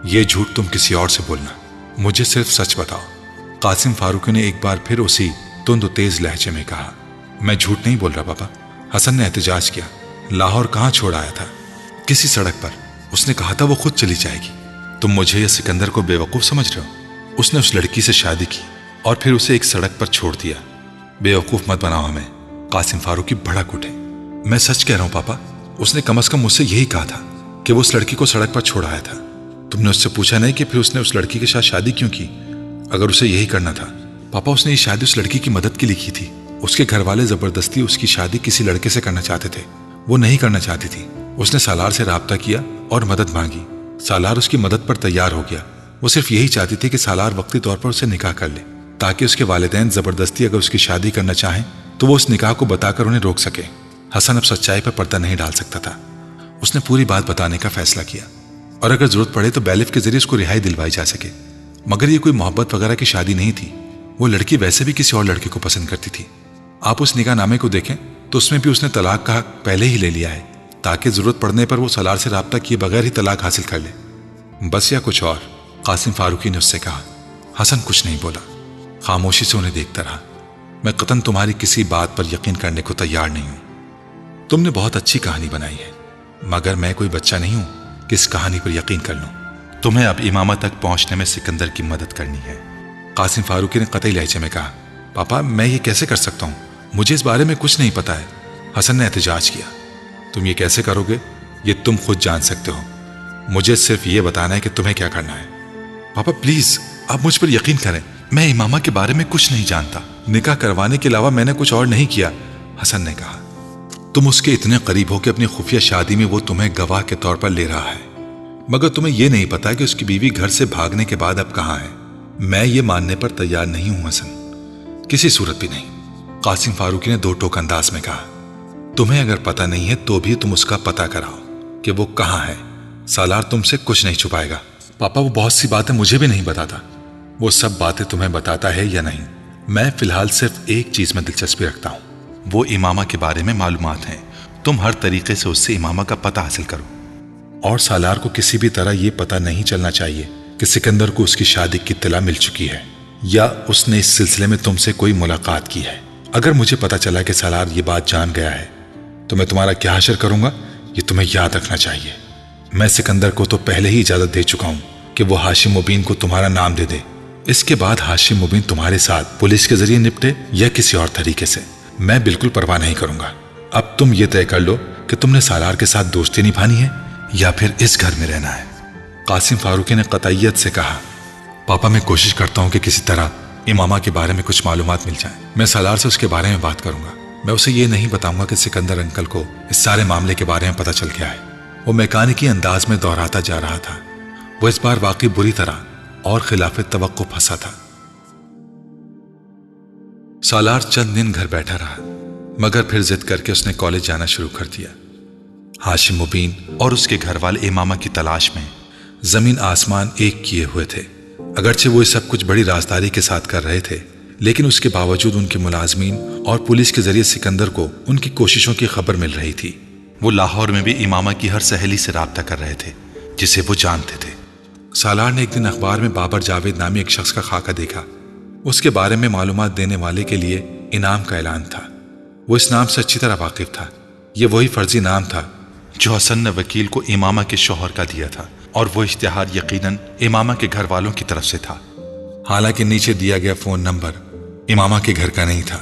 یہ جھوٹ تم کسی اور سے بولنا، مجھے صرف سچ بتاؤ۔ قاسم فاروقی نے ایک بار پھر اسی تند و تیز لہجے میں کہا۔ میں جھوٹ نہیں بول رہا پاپا، حسن نے احتجاج کیا۔ لاہور کہاں چھوڑ آیا تھا؟ کسی سڑک پر۔ اس نے کہا تھا وہ خود چلی جائے گی۔ تم مجھے یا سکندر کو بے وقوف سمجھ رہے ہو؟ اس نے اس لڑکی سے شادی کی اور پھر اسے ایک سڑک پر چھوڑ دیا۔ بے وقوف مت بناؤ ہمیں۔ قاسم فاروقی بھڑک اٹھے۔ میں سچ کہہ رہا ہوں پاپا، اس نے کم از کم مجھ سے یہی کہا تھا کہ وہ اس لڑکی کو سڑک پر چھوڑ آیا تھا۔ تم نے اس سے پوچھا نہیں کہ پھر اس نے اس لڑکی کے ساتھ شادی کیوں کی؟ اگر اسے یہی کرنا تھا پاپا، اس نے یہ شادی اس لڑکی کی مدد کے لیے کی تھی۔ اس کے گھر والے زبردستی اس کی شادی کسی لڑکے سے کرنا چاہتے تھے، وہ نہیں کرنا چاہتی تھی۔ اس نے سالار سے رابطہ کیا اور مدد مانگی۔ سالار اس کی مدد پر تیار ہو گیا۔ وہ صرف یہی چاہتی تھی کہ سالار وقتی طور پر اسے نکاح کر لے تاکہ اس کے والدین زبردستی اگر اس کی شادی کرنا چاہیں تو وہ اس نکاح کو بتا کر انہیں روک سکے۔ حسن اب سچائی پر پردہ نہیں ڈال سکتا تھا۔ اس نے پوری بات بتانے کا فیصلہ کیا۔ اور اگر ضرورت پڑے تو بیلف کے ذریعے اس کو رہائی دلوائی جا سکے۔ مگر یہ کوئی محبت وغیرہ کی شادی نہیں تھی، وہ لڑکی ویسے بھی کسی اور لڑکے کو پسند کرتی تھی۔ آپ اس نکاح نامے کو دیکھیں تو اس میں بھی اس نے طلاق کا حق پہلے ہی لے لیا ہے، تاکہ ضرورت پڑنے پر وہ سالار سے رابطہ کیے بغیر ہی طلاق حاصل کر لے۔ بس یا کچھ اور؟ قاسم فاروقی نے اس سے کہا۔ حسن کچھ نہیں بولا، خاموشی سے انہیں دیکھتا رہا۔ میں قطعاً تمہاری کسی بات پر یقین کرنے کو تیار نہیں ہوں۔ تم نے بہت اچھی کہانی بنائی ہے، مگر میں کوئی بچہ نہیں ہوں کہ اس کہانی پر یقین کر لوں۔ تمہیں اب امامہ تک پہنچنے میں سکندر کی مدد کرنی ہے۔ قاسم فاروقی نے قطعی لہجے میں کہا۔ پاپا میں یہ کیسے کر سکتا ہوں؟ مجھے اس بارے میں کچھ نہیں پتا ہے۔ حسن نے احتجاج کیا۔ تم یہ کیسے کرو گے یہ تم خود جان سکتے ہو، مجھے صرف یہ بتانا ہے کہ تمہیں کیا کرنا ہے۔ پاپا پلیز آپ مجھ پر یقین کریں، میں امامہ کے بارے میں کچھ نہیں جانتا۔ نکاح کروانے کے علاوہ میں نے کچھ اور نہیں کیا، حسن نے کہا۔ تم اس کے اتنے قریب ہو کہ اپنی خفیہ شادی میں وہ تمہیں گواہ کے طور پر لے رہا ہے، مگر تمہیں یہ نہیں پتا کہ اس کی بیوی گھر سے بھاگنے کے بعد اب کہاں ہے۔ میں یہ ماننے پر تیار نہیں ہوں حسن، کسی صورت بھی نہیں۔ قاسم فاروقی نے دو ٹوک انداز میں کہا۔ تمہیں اگر پتا نہیں ہے تو بھی تم اس کا پتہ کراؤ کہ وہ کہاں ہے، سالار تم سے کچھ نہیں چھپائے گا۔ پاپا وہ بہت سی باتیں مجھے بھی نہیں بتاتا، وہ سب باتیں تمہیں بتاتا ہے یا نہیں؟ میں فی الحال صرف ایک چیز میں دلچسپی رکھتا ہوں، وہ امامہ کے بارے میں معلومات ہیں۔ تم ہر طریقے سے اس سے امامہ کا پتہ حاصل کرو، اور سالار کو کسی بھی طرح یہ پتہ نہیں چلنا چاہیے کہ سکندر کو اس کی شادی کی اطلاع مل چکی ہے یا اس نے اس سلسلے میں تم سے کوئی ملاقات کی ہے۔ اگر مجھے پتا چلا کہ سالار یہ بات جان گیا ہے تو میں تمہارا کیا حشر کروں گا یہ تمہیں یاد رکھنا چاہیے۔ میں سکندر کو تو پہلے ہی اجازت دے چکا ہوں کہ وہ ہاشم مبین کو تمہارا نام دے دے، اس کے بعد ہاشم مبین تمہارے ساتھ پولیس کے ذریعے نپٹے یا کسی اور طریقے سے، میں بالکل پرواہ نہیں کروں گا۔ اب تم یہ طے کر لو کہ تم نے سالار کے ساتھ دوستی نبھانی ہے یا پھر اس گھر میں رہنا ہے۔ قاسم فاروقی نے قطعیت سے کہا۔ پاپا میں کوشش کرتا ہوں کہ کسی طرح امامہ کے بارے میں کچھ معلومات مل جائیں، میں سالار سے اس کے بارے میں بات کروں گا۔ میں اسے یہ نہیں بتاؤں گا کہ سکندر انکل کو اس سارے معاملے کے بارے میں پتہ چل گیا ہے۔ وہ میکانکی انداز میں دہراتا جا رہا تھا، وہ اس بار واقعی بری طرح اور خلاف توقع پھنسا تھا۔ سالار چند دن گھر بیٹھا رہا، مگر پھر ضد کر کے اس نے کالج جانا شروع کر دیا۔ ہاشم مبین اور اس کے گھر والے امامہ کی تلاش میں زمین آسمان ایک کیے ہوئے تھے۔ اگرچہ وہ یہ سب کچھ بڑی رازداری کے ساتھ کر رہے تھے، لیکن اس کے باوجود ان کے ملازمین اور پولیس کے ذریعے سکندر کو ان کی کوششوں کی خبر مل رہی تھی۔ وہ لاہور میں بھی امامہ کی ہر سہیلی سے رابطہ کر رہے تھے جسے وہ جانتے تھے۔ سالار نے ایک دن اخبار میں بابر جاوید نامی ایک شخص کا خاکہ دیکھا، اس کے بارے میں معلومات دینے والے کے لیے انعام کا اعلان تھا۔ وہ اس نام سے اچھی طرح واقف تھا، یہ وہی فرضی نام تھا جو حسن نے وکیل کو امامہ کے شوہر کا دیا تھا، اور وہ اشتہار یقیناً امامہ کے گھر والوں کی طرف سے تھا۔ حالانکہ نیچے دیا گیا فون نمبر امامہ کے گھر کا نہیں تھا۔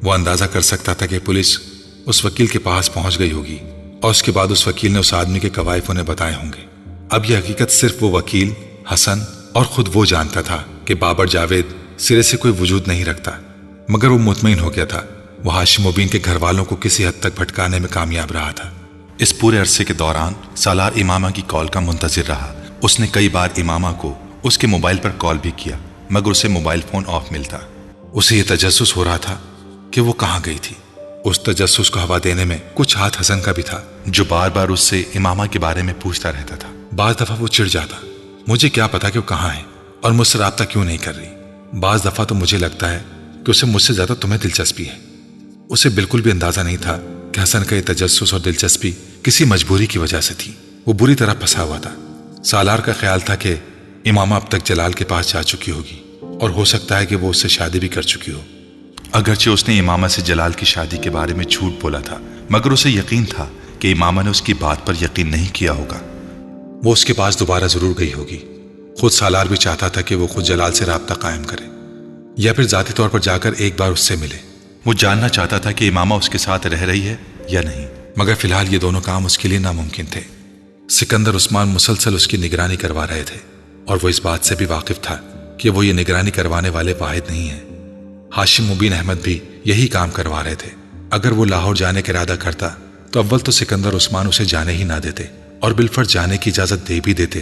وہ اندازہ کر سکتا تھا کہ پولیس اس وکیل کے پاس پہنچ گئی ہوگی، اور اس کے بعد اس وکیل نے اس آدمی کے قوائف انہیں بتائے ہوں گے۔ اب یہ حقیقت صرف وہ وکیل، حسن اور خود وہ جانتا تھا کہ بابر جاوید سرے سے کوئی وجود نہیں رکھتا، مگر وہ مطمئن ہو گیا تھا وہ ہاشم مبین کے گھر والوں کو کسی حد تک بھٹکانے میں کامیاب رہا تھا۔ اس پورے عرصے کے دوران سالار امامہ کی کال کا منتظر رہا۔ اس نے کئی بار امامہ کو اس کے موبائل پر کال بھی کیا، مگر اسے موبائل فون آف ملتا۔ اسے یہ تجسس ہو رہا تھا کہ وہ کہاں گئی تھی۔ اس تجسس کو ہوا دینے میں کچھ ہاتھ حسن کا بھی تھا، جو بار بار اس سے امامہ کے بارے میں پوچھتا رہتا تھا۔ بعض دفعہ وہ چڑ جاتا، مجھے کیا پتا کہ وہ کہاں ہے اور مجھ سے رابطہ کیوں نہیں کر رہی۔ بعض دفعہ تو مجھے لگتا ہے کہ اسے مجھ سے زیادہ تمہیں دلچسپی ہے۔ اسے بالکل بھی اندازہ نہیں تھا کہ حسن کا یہ تجسس اور دلچسپی کسی مجبوری کی وجہ سے تھی۔ وہ بری طرح پھنسا ہوا تھا۔ سالار کا خیال تھا کہ امامہ اب تک جلال کے پاس جا چکی ہوگی، اور ہو سکتا ہے کہ وہ اس سے شادی بھی کر چکی ہو۔ اگرچہ اس نے امامہ سے جلال کی شادی کے بارے میں جھوٹ بولا تھا، مگر اسے یقین تھا کہ امامہ نے اس کی بات پر یقین نہیں کیا ہوگا۔ وہ اس کے پاس دوبارہ ضرور گئی ہوگی۔ خود سالار بھی چاہتا تھا کہ وہ خود جلال سے رابطہ قائم کرے، یا پھر ذاتی طور پر جا کر ایک بار اس سے ملے۔ وہ جاننا چاہتا تھا کہ امامہ اس کے ساتھ رہ رہی ہے یا نہیں، مگر فی الحال یہ دونوں کام اس کے لیے ناممکن تھے۔ سکندر عثمان مسلسل اس کی نگرانی کروا رہے تھے، اور وہ اس بات سے بھی واقف تھا کہ وہ یہ نگرانی کروانے والے واحد نہیں ہیں۔ ہاشم مبین احمد بھی یہی کام کروا رہے تھے۔ اگر وہ لاہور جانے کا ارادہ کرتا تو اول تو سکندر عثمان اسے جانے ہی نہ دیتے، اور بالفرض جانے کی اجازت دے بھی دیتے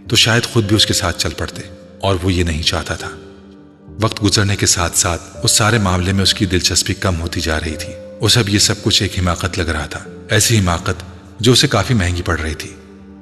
تو شاید خود بھی اس کے ساتھ چل پڑتے، اور وہ یہ نہیں چاہتا تھا۔ وقت گزرنے کے ساتھ ساتھ اس سارے معاملے میں اس کی دلچسپی کم ہوتی جا رہی تھی۔ اسے اب یہ سب کچھ ایک حماقت لگ رہا تھا، ایسی حماقت جو اسے کافی مہنگی پڑ رہی تھی۔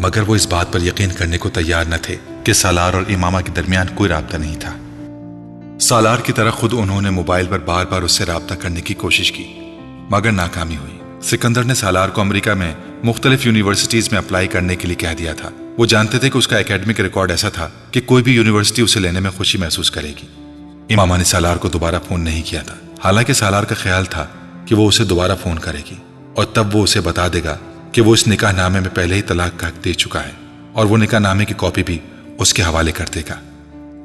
مگر وہ اس بات پر یقین کرنے کو تیار نہ تھے کہ سالار اور امامہ کے درمیان کوئی رابطہ نہیں تھا۔ سالار کی طرح خود انہوں نے موبائل پر بار بار اس سے رابطہ کرنے کی کوشش کی مگر ناکامی ہوئی۔ سکندر نے سالار کو امریکہ میں مختلف یونیورسٹیز میں اپلائی کرنے کے لیے کہہ دیا تھا۔ وہ جانتے تھے کہ اس کا اکیڈمک ریکارڈ ایسا تھا کہ کوئی بھی یونیورسٹی اسے لینے میں خوشی محسوس کرے گی۔ امامہ نے سالار کو دوبارہ فون نہیں کیا تھا، حالانکہ سالار کا خیال تھا کہ وہ اسے دوبارہ فون کرے گی اور تب وہ اسے بتا دے گا کہ وہ اس نکاح نامے میں پہلے ہی طلاق کا حق دے چکا ہے اور وہ نکاح نامے کی کاپی بھی اس کے حوالے کر دے گا۔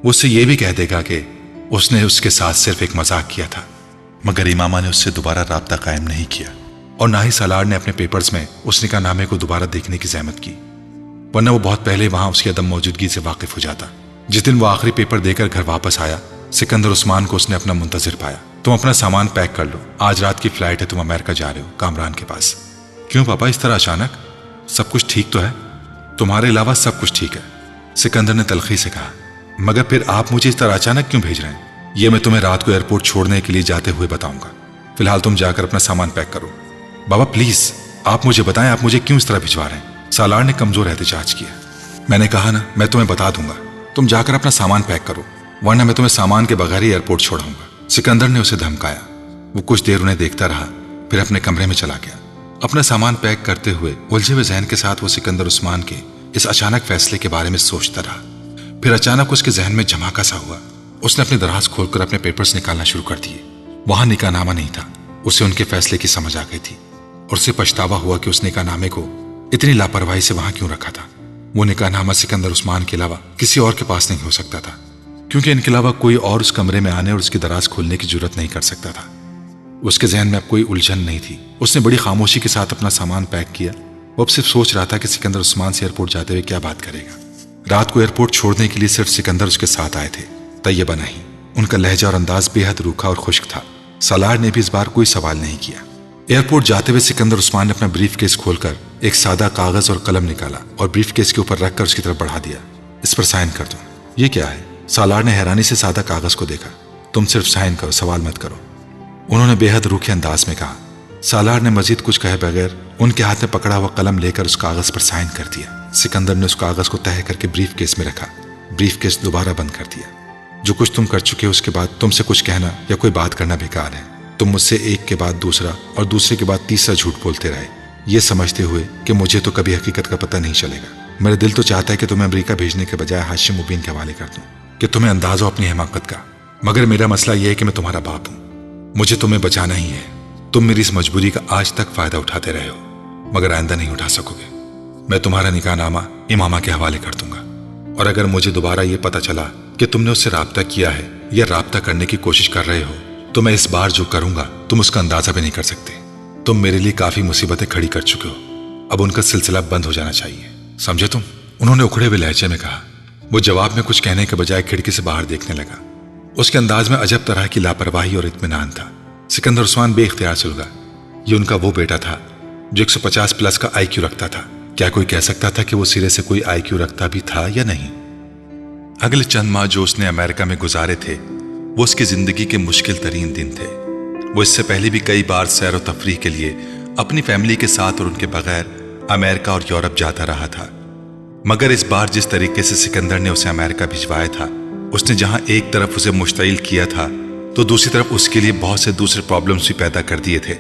وہ اس سے یہ بھی کہہ دے گا کہ اس نے اس کے ساتھ صرف ایک مذاق کیا تھا۔ مگر امامہ نے اس سے دوبارہ رابطہ قائم نہیں کیا اور نہ ہی سالار نے اپنے پیپرز میں اس نکاح نامے کو دوبارہ دیکھنے کی زحمت کی، ورنہ وہ بہت پہلے وہاں اس کی عدم موجودگی سے واقف ہو جاتا۔ جس دن وہ آخری پیپر دے کر گھر واپس آیا، سکندر عثمان کو اس نے اپنا منتظر پایا۔ تم اپنا سامان پیک کر لو، آج رات کی فلائٹ ہے، تم امریکہ جا رہے ہو کامران کے پاس۔ کیوں پاپا اس طرح اچانک؟ سب کچھ ٹھیک تو ہے؟ تمہارے علاوہ سب کچھ ٹھیک ہے، سکندر نے تلخی سے کہا۔ مگر پھر آپ مجھے اس طرح اچانک کیوں بھیج رہے ہیں؟ یہ میں تمہیں رات کو ایئرپورٹ چھوڑنے کے لیے جاتے ہوئے بتاؤں گا، فی الحال تم جا کر اپنا سامان پیک کرو۔ بابا پلیز آپ مجھے بتائیں، آپ مجھے کیوں اس طرح بھجوا رہے ہیں؟ سالار نے کمزور احتجاج کیا۔ میں نے کہا نا میں تمہیں بتا دوں گا، تم جا کر اپنا سامان پیک کرو ورنہ میں تمہیں سامان کے بغیر ہی ایئرپورٹ چھوڑاؤں گا، سکندر نے اسے دھمکایا۔ وہ کچھ دیر انہیں دیکھتا رہا، پھر اپنے کمرے میں چلا گیا۔ اپنا سامان پیک کرتے ہوئے الجھے ہوئے ذہن کے ساتھ وہ سکندر عثمان کے اس اچانک فیصلے کے بارے میں سوچتا رہا۔ پھر اچانک اس کے ذہن میں جھماکا سا ہوا۔ اس نے اپنے دراز کھول کر اپنے پیپرز نکالنا شروع کر دیے۔ وہاں نکاح نامہ نہیں تھا۔ اسے ان کے فیصلے کی سمجھ آ گئی تھی اور اسے پچھتاوا ہوا کہ اس نکاح نامے کو اتنی لاپرواہی سے وہاں کیوں رکھا تھا۔ وہ نکاح نامہ سکندر عثمان کے علاوہ کسی اور کے پاس نہیں ہو سکتا تھا، کیونکہ ان کے علاوہ کوئی اور اس کمرے میں آنے اور اس کی دراز کھولنے کی جرت نہیں کر سکتا تھا۔ اس کے ذہن میں اب کوئی الجھن نہیں تھی۔ اس نے بڑی خاموشی کے ساتھ اپنا سامان پیک کیا۔ وہ اب صرف سوچ رہا تھا کہ سکندر عثمان سے ایئرپورٹ جاتے ہوئے کیا بات کرے گا۔ رات کو ایئرپورٹ چھوڑنے کے لیے صرف سکندر اس کے ساتھ آئے تھے، طیبہ نہیں۔ ان کا لہجہ اور انداز بے حد روکھا اور خشک تھا۔ سالار نے بھی اس بار کوئی سوال نہیں کیا۔ ایئرپورٹ جاتے ہوئے سکندر عثمان نے اپنا بریف کیس کھول کر ایک سادہ کاغذ اور قلم نکالا اور بریف کیس کے اوپر رکھ کر اس کی طرف بڑھا دیا۔ اس پر سائن کر دو۔ یہ کیا ہے؟ سالار نے حیرانی سے سادہ کاغذ کو دیکھا۔ تم صرف سائن کرو، سوال مت کرو، انہوں نے بے حد روکھے انداز میں کہا۔ سالار نے مزید کچھ کہے بغیر ان کے ہاتھ میں پکڑا ہوا قلم لے کر اس کاغذ پر سائن کر دیا۔ سکندر نے اس کاغذ کو تہہ کر کے بریف کیس میں رکھا۔ بریف کیس دوبارہ بند کر دیا۔ جو کچھ تم کر چکے ہو اس کے بعد تم سے کچھ کہنا یا کوئی بات کرنا بیکار ہے۔ تم مجھ سے ایک کے بعد دوسرا اور دوسرے کے بعد تیسرا جھوٹ بولتے رہے، یہ سمجھتے ہوئے کہ مجھے تو کبھی حقیقت کا پتہ نہیں چلے گا۔ میرا دل تو چاہتا ہے کہ تمہیں امریکہ بھیجنے کے بجائے ہاشم مبین کے حوالے کر دوں کہ تمہیں انداز ہو اپنی حماقت کا، مگر میرا مسئلہ یہ ہے کہ میں تمہارا باپ ہوں، مجھے تمہیں بچانا ہی ہے۔ تم میری اس مجبوری کا آج تک فائدہ اٹھاتے رہے ہو، مگر آئندہ نہیں اٹھا سکو گے۔ میں تمہارا نکاح نامہ امامہ کے حوالے کر دوں گا، اور اگر مجھے دوبارہ یہ پتہ چلا کہ تم نے اس سے رابطہ کیا ہے یا رابطہ کرنے کی کوشش کر رہے ہو تو میں اس بار جو کروں گا تم اس کا اندازہ بھی نہیں کر سکتے۔ تم میرے لیے کافی مصیبتیں کھڑی کر چکے ہو، اب ان کا سلسلہ بند ہو جانا چاہیے، سمجھے تم؟ انہوں نے اکھڑے ہوئے لہجے میں کہا۔ وہ جواب میں کچھ کہنے کے بجائے کھڑکی سے باہر دیکھنے لگا۔ اس کے انداز میں عجب طرح کی لاپرواہی اور اطمینان تھا۔ سکندر عثمان بے اختیار چل گا۔ یہ ان کا وہ بیٹا تھا جو 150 پلس کا آئی کیو رکھتا تھا۔ کیا کوئی کہہ سکتا تھا کہ وہ سرے سے کوئی آئی کیو رکھتا بھی تھا یا نہیں؟ اگلے چند ماہ جو اس نے امریکہ میں گزارے تھے وہ اس کی زندگی کے مشکل ترین دن تھے۔ وہ اس سے پہلے بھی کئی بار سیر و تفریح کے لیے اپنی فیملی کے ساتھ اور ان کے بغیر امریکہ اور یورپ جاتا رہا تھا، مگر اس بار جس طریقے سے سکندر نے اسے امریکہ بھجوایا تھا، اس نے جہاں ایک طرف اسے مشتعل کیا تھا تو دوسری طرف اس کے لیے بہت سے دوسرے پرابلمز بھی پیدا کر دیے تھے۔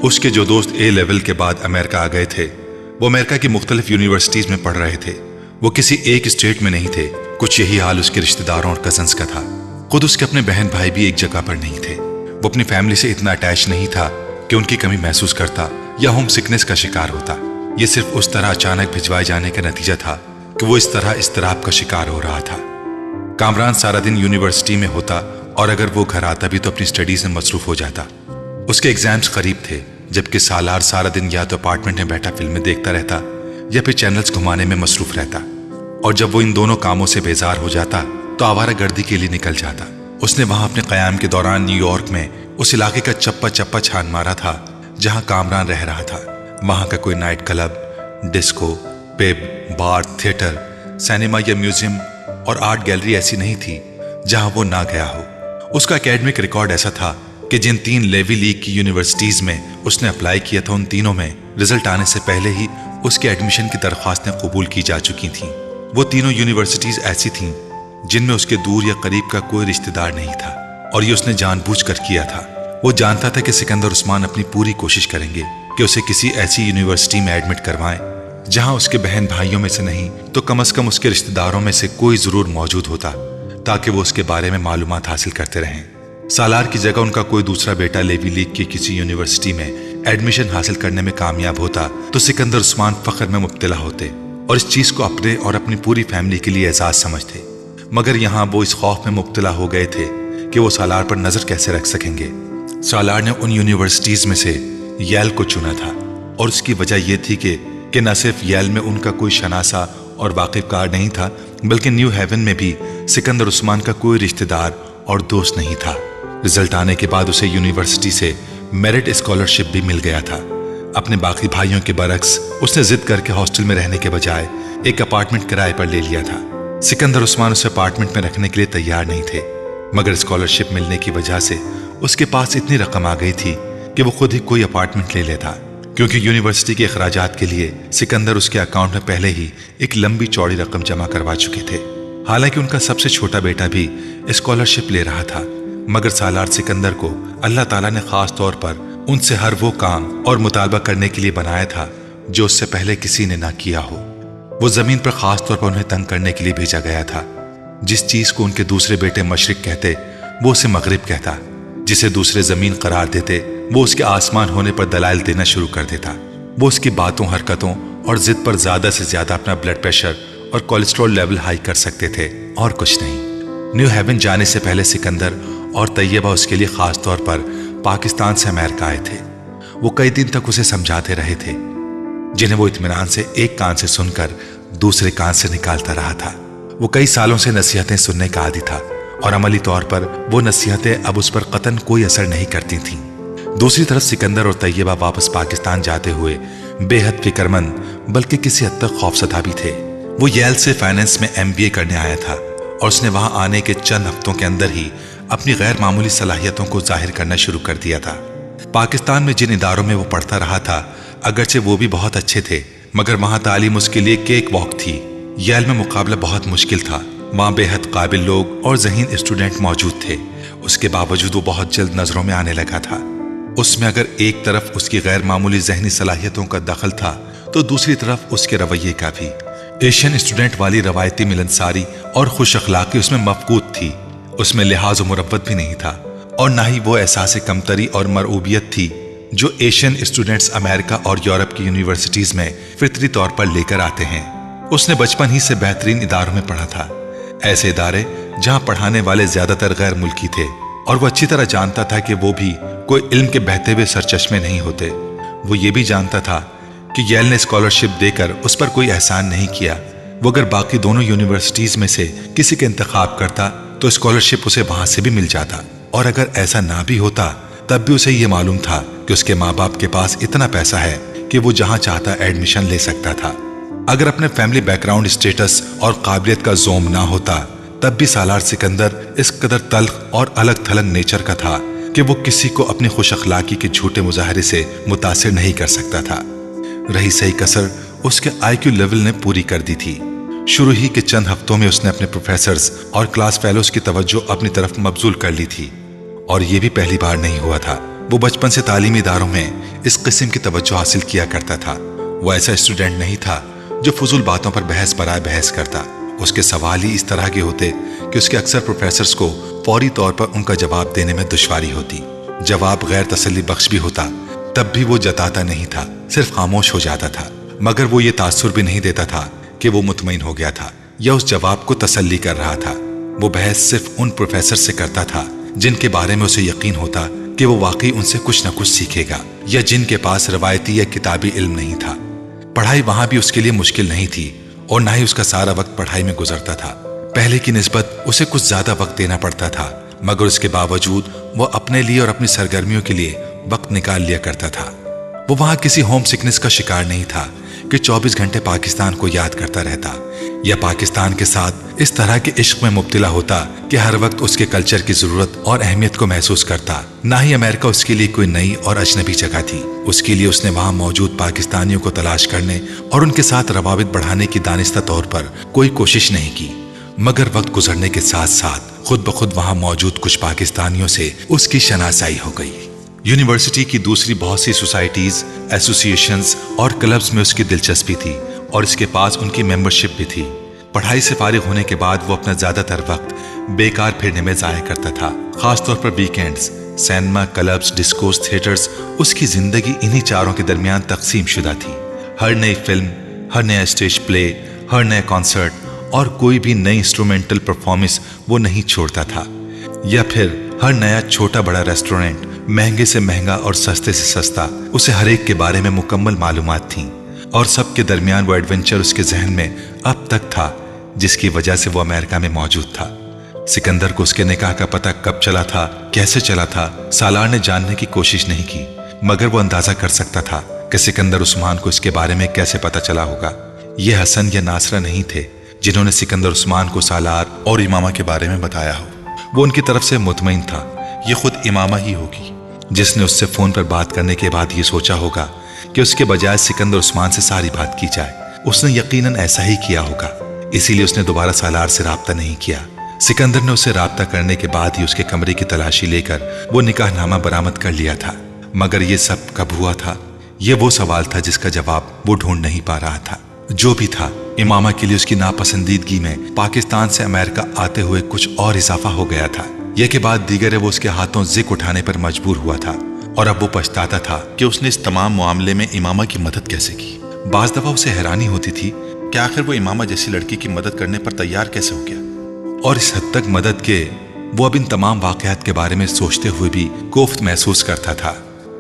اس کے جو دوست اے لیول کے بعد امریکہ آ گئے تھے وہ امریکہ کی مختلف یونیورسٹیز میں پڑھ رہے تھے۔ وہ کسی ایک اسٹیٹ میں نہیں تھے۔ کچھ یہی حال اس کے رشتہ داروں اور کزنز کا تھا۔ خود اس کے اپنے بہن بھائی بھی ایک جگہ پر نہیں تھے۔ وہ اپنی فیملی سے اتنا اٹیچ نہیں تھا کہ ان کی کمی محسوس کرتا یا ہوم سکنس کا شکار ہوتا۔ یہ صرف اس طرح اچانک بھجوائے جانے کا نتیجہ تھا کہ وہ اس طرح اضطراب کا شکار ہو رہا تھا۔ کامران سارا دن یونیورسٹی میں ہوتا اور اگر وہ گھر آتا بھی تو اپنی سٹڈیز میں مصروف ہو جاتا۔ اس کے ایگزامز قریب تھے، جبکہ سالار سارا دن یا تو اپارٹمنٹ میں بیٹھا فلمیں دیکھتا رہتا یا پھر چینلز گھمانے میں مصروف رہتا، اور جب وہ ان دونوں کاموں سے بیزار ہو جاتا تو آوارہ گردی کے لیے نکل جاتا۔ اس نے وہاں اپنے قیام کے دوران نیو یارک میں اس علاقے کا چپا چپا چھان مارا تھا جہاں کامران رہ رہا تھا۔ وہاں کا کوئی نائٹ کلب، ڈسکو، پب، بار، تھیٹر، سینما یا میوزیم اور آرٹ گیلری ایسی نہیں تھی جہاں وہ نہ گیا ہو۔ اس کا اکیڈمک ریکارڈ ایسا تھا کہ جن 3 لیوی لیگ کی یونیورسٹیز میں اس نے اپلائی کیا تھا ان تینوں میں رزلٹ آنے سے پہلے ہی اس کے ایڈمیشن کی درخواستیں قبول کی جا چکی تھیں۔ وہ تینوں یونیورسٹیز ایسی تھیں جن میں اس کے دور یا قریب کا کوئی رشتہ دار نہیں تھا، اور یہ اس نے جان بوجھ کر کیا تھا۔ وہ جانتا تھا کہ سکندر عثمان اپنی پوری کوشش کریں گے کہ اسے کسی ایسی یونیورسٹی میں ایڈمٹ کروائیں جہاں اس کے بہن بھائیوں میں سے نہیں تو کم از کم اس کے رشتہ داروں میں سے کوئی ضرور موجود ہوتا، تاکہ وہ اس کے بارے میں معلومات حاصل کرتے رہیں۔ سالار کی جگہ ان کا کوئی دوسرا بیٹا لیوی لیگ کی کسی یونیورسٹی میں ایڈمیشن حاصل کرنے میں کامیاب ہوتا تو سکندر عثمان فخر میں مبتلا ہوتے اور اس چیز کو اپنے اور اپنی پوری فیملی کے لیے اعزاز سمجھتے، مگر یہاں وہ اس خوف میں مبتلا ہو گئے تھے کہ وہ سالار پر نظر کیسے رکھ سکیں گے۔ سالار نے ان یونیورسٹیز میں سے ییل کو چنا تھا، اور اس کی وجہ یہ تھی کہ نہ صرف ییل میں ان کا کوئی شناسا اور واقف کار نہیں تھا، بلکہ نیو ہیون میں بھی سکندر عثمان کا کوئی رشتہ دار اور دوست نہیں تھا۔ رزلٹ آنے کے بعد اسے یونیورسٹی سے میرٹ اسکالرشپ بھی مل گیا تھا۔ اپنے باقی بھائیوں کے برعکس اس نے ضد کر کے ہاسٹل میں رہنے کے بجائے ایک اپارٹمنٹ کرائے پر لے لیا تھا۔ سکندر عثمان اسے اپارٹمنٹ میں رکھنے کے لیے تیار نہیں تھے، مگر اسکالرشپ ملنے کی وجہ سے اس کے پاس اتنی رقم آ گئی تھی کہ وہ خود ہی کوئی اپارٹمنٹ لے لیتا، کیونکہ یونیورسٹی کے اخراجات کے لیے سکندر اس کے اکاؤنٹ میں پہلے ہی ایک لمبی چوڑی رقم جمع کروا چکے تھے۔ حالانکہ ان کا سب سے چھوٹا بیٹا بھی اسکالرشپ لے رہا تھا، مگر سالار سکندر کو اللہ تعالیٰ نے خاص طور پر ان سے ہر وہ کام اور مطالبہ کرنے کے لیے بنایا تھا جو اس سے پہلے کسی نے نہ کیا ہو۔ وہ زمین پر خاص طور پر انہیں تنگ کرنے کے لیے بھیجا گیا تھا۔ جس چیز کو ان کے دوسرے بیٹے مشرق کہتے وہ اسے مغرب کہتا، جسے دوسرے زمین قرار دیتے وہ اس کے آسمان ہونے پر دلائل دینا شروع کر دیتا۔ وہ اس کی باتوں، حرکتوں اور ضد پر زیادہ سے زیادہ اپنا بلڈ پریشر اور کولیسٹرول لیول ہائی کر سکتے تھے، اور کچھ نہیں۔ نیو ہیون جانے سے پہلے سکندر اور طیبہ اس کے لیے خاص طور پر پاکستان سے امریکہ آئے تھے۔ وہ کئی دن تک اسے سمجھاتے رہے تھے، جنہیں وہ اطمینان سے ایک کان سے سن کر دوسرے کان سے نکالتا رہا تھا۔ وہ کئی سالوں سے نصیحتیں سننے کا عادی تھا، اور عملی طور پر وہ نصیحتیں اب اس پر قطعاً کوئی اثر نہیں کرتی تھیں۔ دوسری طرف سکندر اور طیبہ واپس پاکستان جاتے ہوئے بے حد فکر مند بلکہ کسی حد تک خوفزدہ بھی تھے۔ وہ ییل سے فائنانس میں MBA کرنے آیا تھا، اور اس نے وہاں آنے کے چند ہفتوں کے اندر ہی اپنی غیر معمولی صلاحیتوں کو ظاہر کرنا شروع کر دیا تھا۔ پاکستان میں جن اداروں میں وہ پڑھتا رہا تھا، اگرچہ وہ بھی بہت اچھے تھے، مگر وہاں تعلیم اس کے لیے کیک واک تھی۔ ییل میں مقابلہ بہت مشکل تھا، وہاں بے حد قابل لوگ اور ذہین اسٹوڈنٹ موجود تھے۔ اس کے باوجود وہ بہت جلد نظروں میں آنے لگا تھا۔ اس میں اگر ایک طرف اس کی غیر معمولی ذہنی صلاحیتوں کا دخل تھا تو دوسری طرف اس کے رویے کا بھی۔ ایشین اسٹوڈنٹ والی روایتی ملنساری اور خوش اخلاقی اس میں مفقود تھی۔ اس میں لحاظ و مروت بھی نہیں تھا، اور نہ ہی وہ احساس کمتری اور مرعوبیت تھی جو ایشین اسٹوڈنٹس امریکہ اور یورپ کی یونیورسٹیز میں فطری طور پر لے کر آتے ہیں۔ اس نے بچپن ہی سے بہترین اداروں میں پڑھا تھا، ایسے ادارے جہاں پڑھانے والے زیادہ تر غیر ملکی تھے، اور وہ اچھی طرح جانتا تھا کہ وہ بھی کوئی علم کے بہتے ہوئے سرچشمے نہیں ہوتے۔ وہ یہ بھی جانتا تھا کہ ییل نے اسکالرشپ دے کر اس پر کوئی احسان نہیں کیا۔ وہ اگر باقی دونوں یونیورسٹیز میں سے کسی کا انتخاب کرتا تو اسکالرشپ اسے وہاں سے بھی مل جاتا، اور اگر ایسا نہ بھی ہوتا تب بھی اسے یہ معلوم تھا کہ اس کے ماں باپ کے پاس اتنا پیسہ ہے کہ وہ جہاں چاہتا ایڈمیشن لے سکتا تھا۔ اگر اپنے فیملی بیک گراؤنڈ اسٹیٹس اور قابلیت کا زوم نہ ہوتا تب بھی سالار سکندر اس قدر تلخ اور الگ تھلگ نیچر کا تھا کہ وہ کسی کو اپنی خوش اخلاقی کے جھوٹے مظاہرے سے متاثر نہیں کر سکتا تھا۔ رہی صحیح کسر اس کے IQ لیول نے پوری کر دی تھی۔ شروع ہی کے چند ہفتوں میں اس نے اپنے پروفیسرز اور کلاس فیلوز کی توجہ اپنی طرف مبذول کر لی تھی، اور یہ بھی پہلی بار نہیں ہوا تھا۔ وہ بچپن سے تعلیمی اداروں میں اس قسم کی توجہ حاصل کیا کرتا تھا۔ وہ ایسا اسٹوڈنٹ نہیں تھا جو فضول باتوں پر بحث برائے بحث کرتا۔ اس کے سوال ہی اس طرح کے ہوتے کہ اس کے اکثر پروفیسرز کو فوری طور پر ان کا جواب دینے میں دشواری ہوتی۔ جواب غیر تسلی بخش بھی ہوتا تب بھی وہ جتاتا نہیں تھا، صرف خاموش ہو جاتا تھا، مگر وہ یہ تاثر بھی نہیں دیتا تھا کہ وہ مطمئن ہو گیا تھا یا اس جواب کو تسلی کر رہا تھا۔ وہ بحث صرف ان پروفیسر سے کرتا تھا جن کے بارے میں اسے یقین ہوتا کہ وہ واقعی ان سے کچھ نہ کچھ سیکھے گا، یا جن کے پاس روایتی یا کتابی علم نہیں تھا۔ پڑھائی وہاں بھی اس کے لیے مشکل نہیں تھی، اور نہ ہی اس کا سارا وقت پڑھائی میں گزرتا تھا۔ پہلے کی نسبت اسے کچھ زیادہ وقت دینا پڑتا تھا، مگر اس کے باوجود وہ اپنے لیے اور اپنی سرگرمیوں کے لیے وقت نکال لیا کرتا تھا۔ وہ وہاں کسی ہوم سکنس کا شکار نہیں تھا، کہ 24 گھنٹے پاکستان کو یاد کرتا رہتا، یا پاکستان کے ساتھ اس طرح کے عشق میں مبتلا ہوتا کہ ہر وقت اس کے کلچر کی ضرورت اور اہمیت کو محسوس کرتا۔ نہ ہی امریکہ اس کے لیے کوئی نئی اور اجنبی جگہ تھی، اس کے لیے اس نے وہاں موجود پاکستانیوں کو تلاش کرنے اور ان کے ساتھ روابط بڑھانے کی دانستہ طور پر کوئی کوشش نہیں کی۔ مگر وقت گزرنے کے ساتھ ساتھ خود بخود وہاں موجود کچھ پاکستانیوں سے اس کی شناسائی ہو گئی۔ یونیورسٹی کی دوسری بہت سی سوسائٹیز، ایسوسی ایشنز اور کلبز میں اس کی دلچسپی تھی اور اس کے پاس ان کی ممبرشپ بھی تھی۔ پڑھائی سے فارغ ہونے کے بعد وہ اپنا زیادہ تر وقت بیکار پھرنے میں ضائع کرتا تھا، خاص طور پر weekends. Cinema, clubs, discos, theatres, اس کی زندگی انہی چاروں کے درمیان تقسیم شدہ تھی۔ ہر نئی فلم، ہر نیا اسٹیج پلے، ہر نیا کانسرٹ اور کوئی بھی نئی انسٹرومنٹل پرفارمنس وہ نہیں چھوڑتا تھا، یا پھر ہر نیا چھوٹا بڑا ریسٹورنٹ، مہنگے سے مہنگا اور سستے سے سستا، اسے ہر ایک کے بارے میں مکمل معلومات تھیں، اور سب کے درمیان وہ ایڈونچر اس کے ذہن میں اب تک تھا جس کی وجہ سے وہ امریکہ میں موجود تھا۔ سکندر کو اس کے نکاح کا پتہ کب چلا تھا، کیسے چلا تھا، سالار نے جاننے کی کوشش نہیں کی، مگر وہ اندازہ کر سکتا تھا کہ سکندر عثمان کو اس کے بارے میں کیسے پتہ چلا ہوگا۔ یہ حسن یا ناصرہ نہیں تھے جنہوں نے سکندر عثمان کو سالار اور امامہ کے بارے میں بتایا ہو، وہ ان کی طرف سے مطمئن تھا، یہ خود امامہ ہی ہوگی جس نے اس سے فون پر بات کرنے کے بعد یہ سوچا ہوگا کہ اس کے بجائے سکندر عثمان سے ساری بات کی جائے۔ اس نے یقیناً ایسا ہی کیا ہوگا، اسی لیے اس نے دوبارہ سالار سے رابطہ نہیں کیا۔ سکندر نے اسے رابطہ کرنے کے بعد ہی اس کے کمرے کی تلاشی لے کر وہ نکاح نامہ برآمد کر لیا تھا، مگر یہ سب کب ہوا تھا؟ یہ وہ سوال تھا جس کا جواب وہ ڈھونڈ نہیں پا رہا تھا۔ جو بھی تھا، امامہ کے لیے اس کی ناپسندیدگی میں پاکستان سے امریکہ آتے ہوئے کچھ اور اضافہ ہو گیا تھا۔ یہ کے بعد دیگر وہ اس کے ہاتھوں ذک اٹھانے پر مجبور ہوا تھا، اور اب وہ پچھتاتا تھا کہ اس نے اس تمام معاملے میں امامہ کی مدد کیسے کی۔ بعض دفعہ اسے حیرانی ہوتی تھی کہ آخر وہ امامہ جیسی لڑکی کی مدد کرنے پر تیار کیسے ہو گیا، اور اس حد تک مدد کے وہ اب ان تمام واقعات کے بارے میں سوچتے ہوئے بھی کوفت محسوس کرتا تھا۔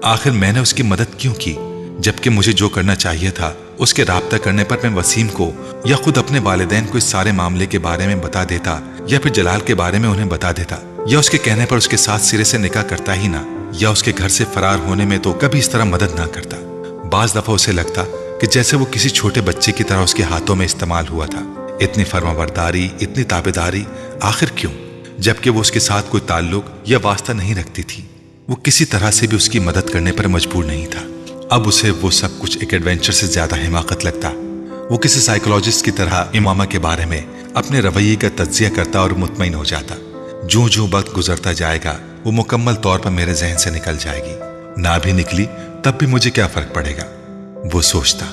آخر میں نے اس کی مدد کیوں کی، جبکہ مجھے جو کرنا چاہیے تھا اس کے رابطہ کرنے پر میں وسیم کو یا خود اپنے والدین کو اس سارے معاملے کے بارے میں بتا دیتا، یا پھر جلال کے بارے میں انہیں بتا دیتا، یا اس کے کہنے پر اس کے ساتھ سرے سے نکاح کرتا ہی نہ، یا اس کے گھر سے فرار ہونے میں تو کبھی اس طرح مدد نہ کرتا۔ بعض دفعہ اسے لگتا کہ جیسے وہ کسی چھوٹے بچے کی طرح اس کے ہاتھوں میں استعمال ہوا تھا۔ اتنی فرمانبرداری، اتنی تابعداری، آخر کیوں؟ جبکہ وہ اس کے ساتھ کوئی تعلق یا واسطہ نہیں رکھتی تھی، وہ کسی طرح سے بھی اس کی مدد کرنے پر مجبور نہیں تھا۔ اب اسے وہ سب کچھ ایک ایڈونچر سے زیادہ حماقت لگتا۔ وہ کسی سائیکولوجسٹ کی طرح امامہ کے بارے میں اپنے رویے کا تجزیہ کرتا اور مطمئن ہو جاتا۔ جوں جوں وقت گزرتا جائے گا وہ مکمل طور پر میرے ذہن سے نکل جائے گی، نہ بھی نکلی تب بھی مجھے کیا فرق پڑے گا، وہ سوچتا۔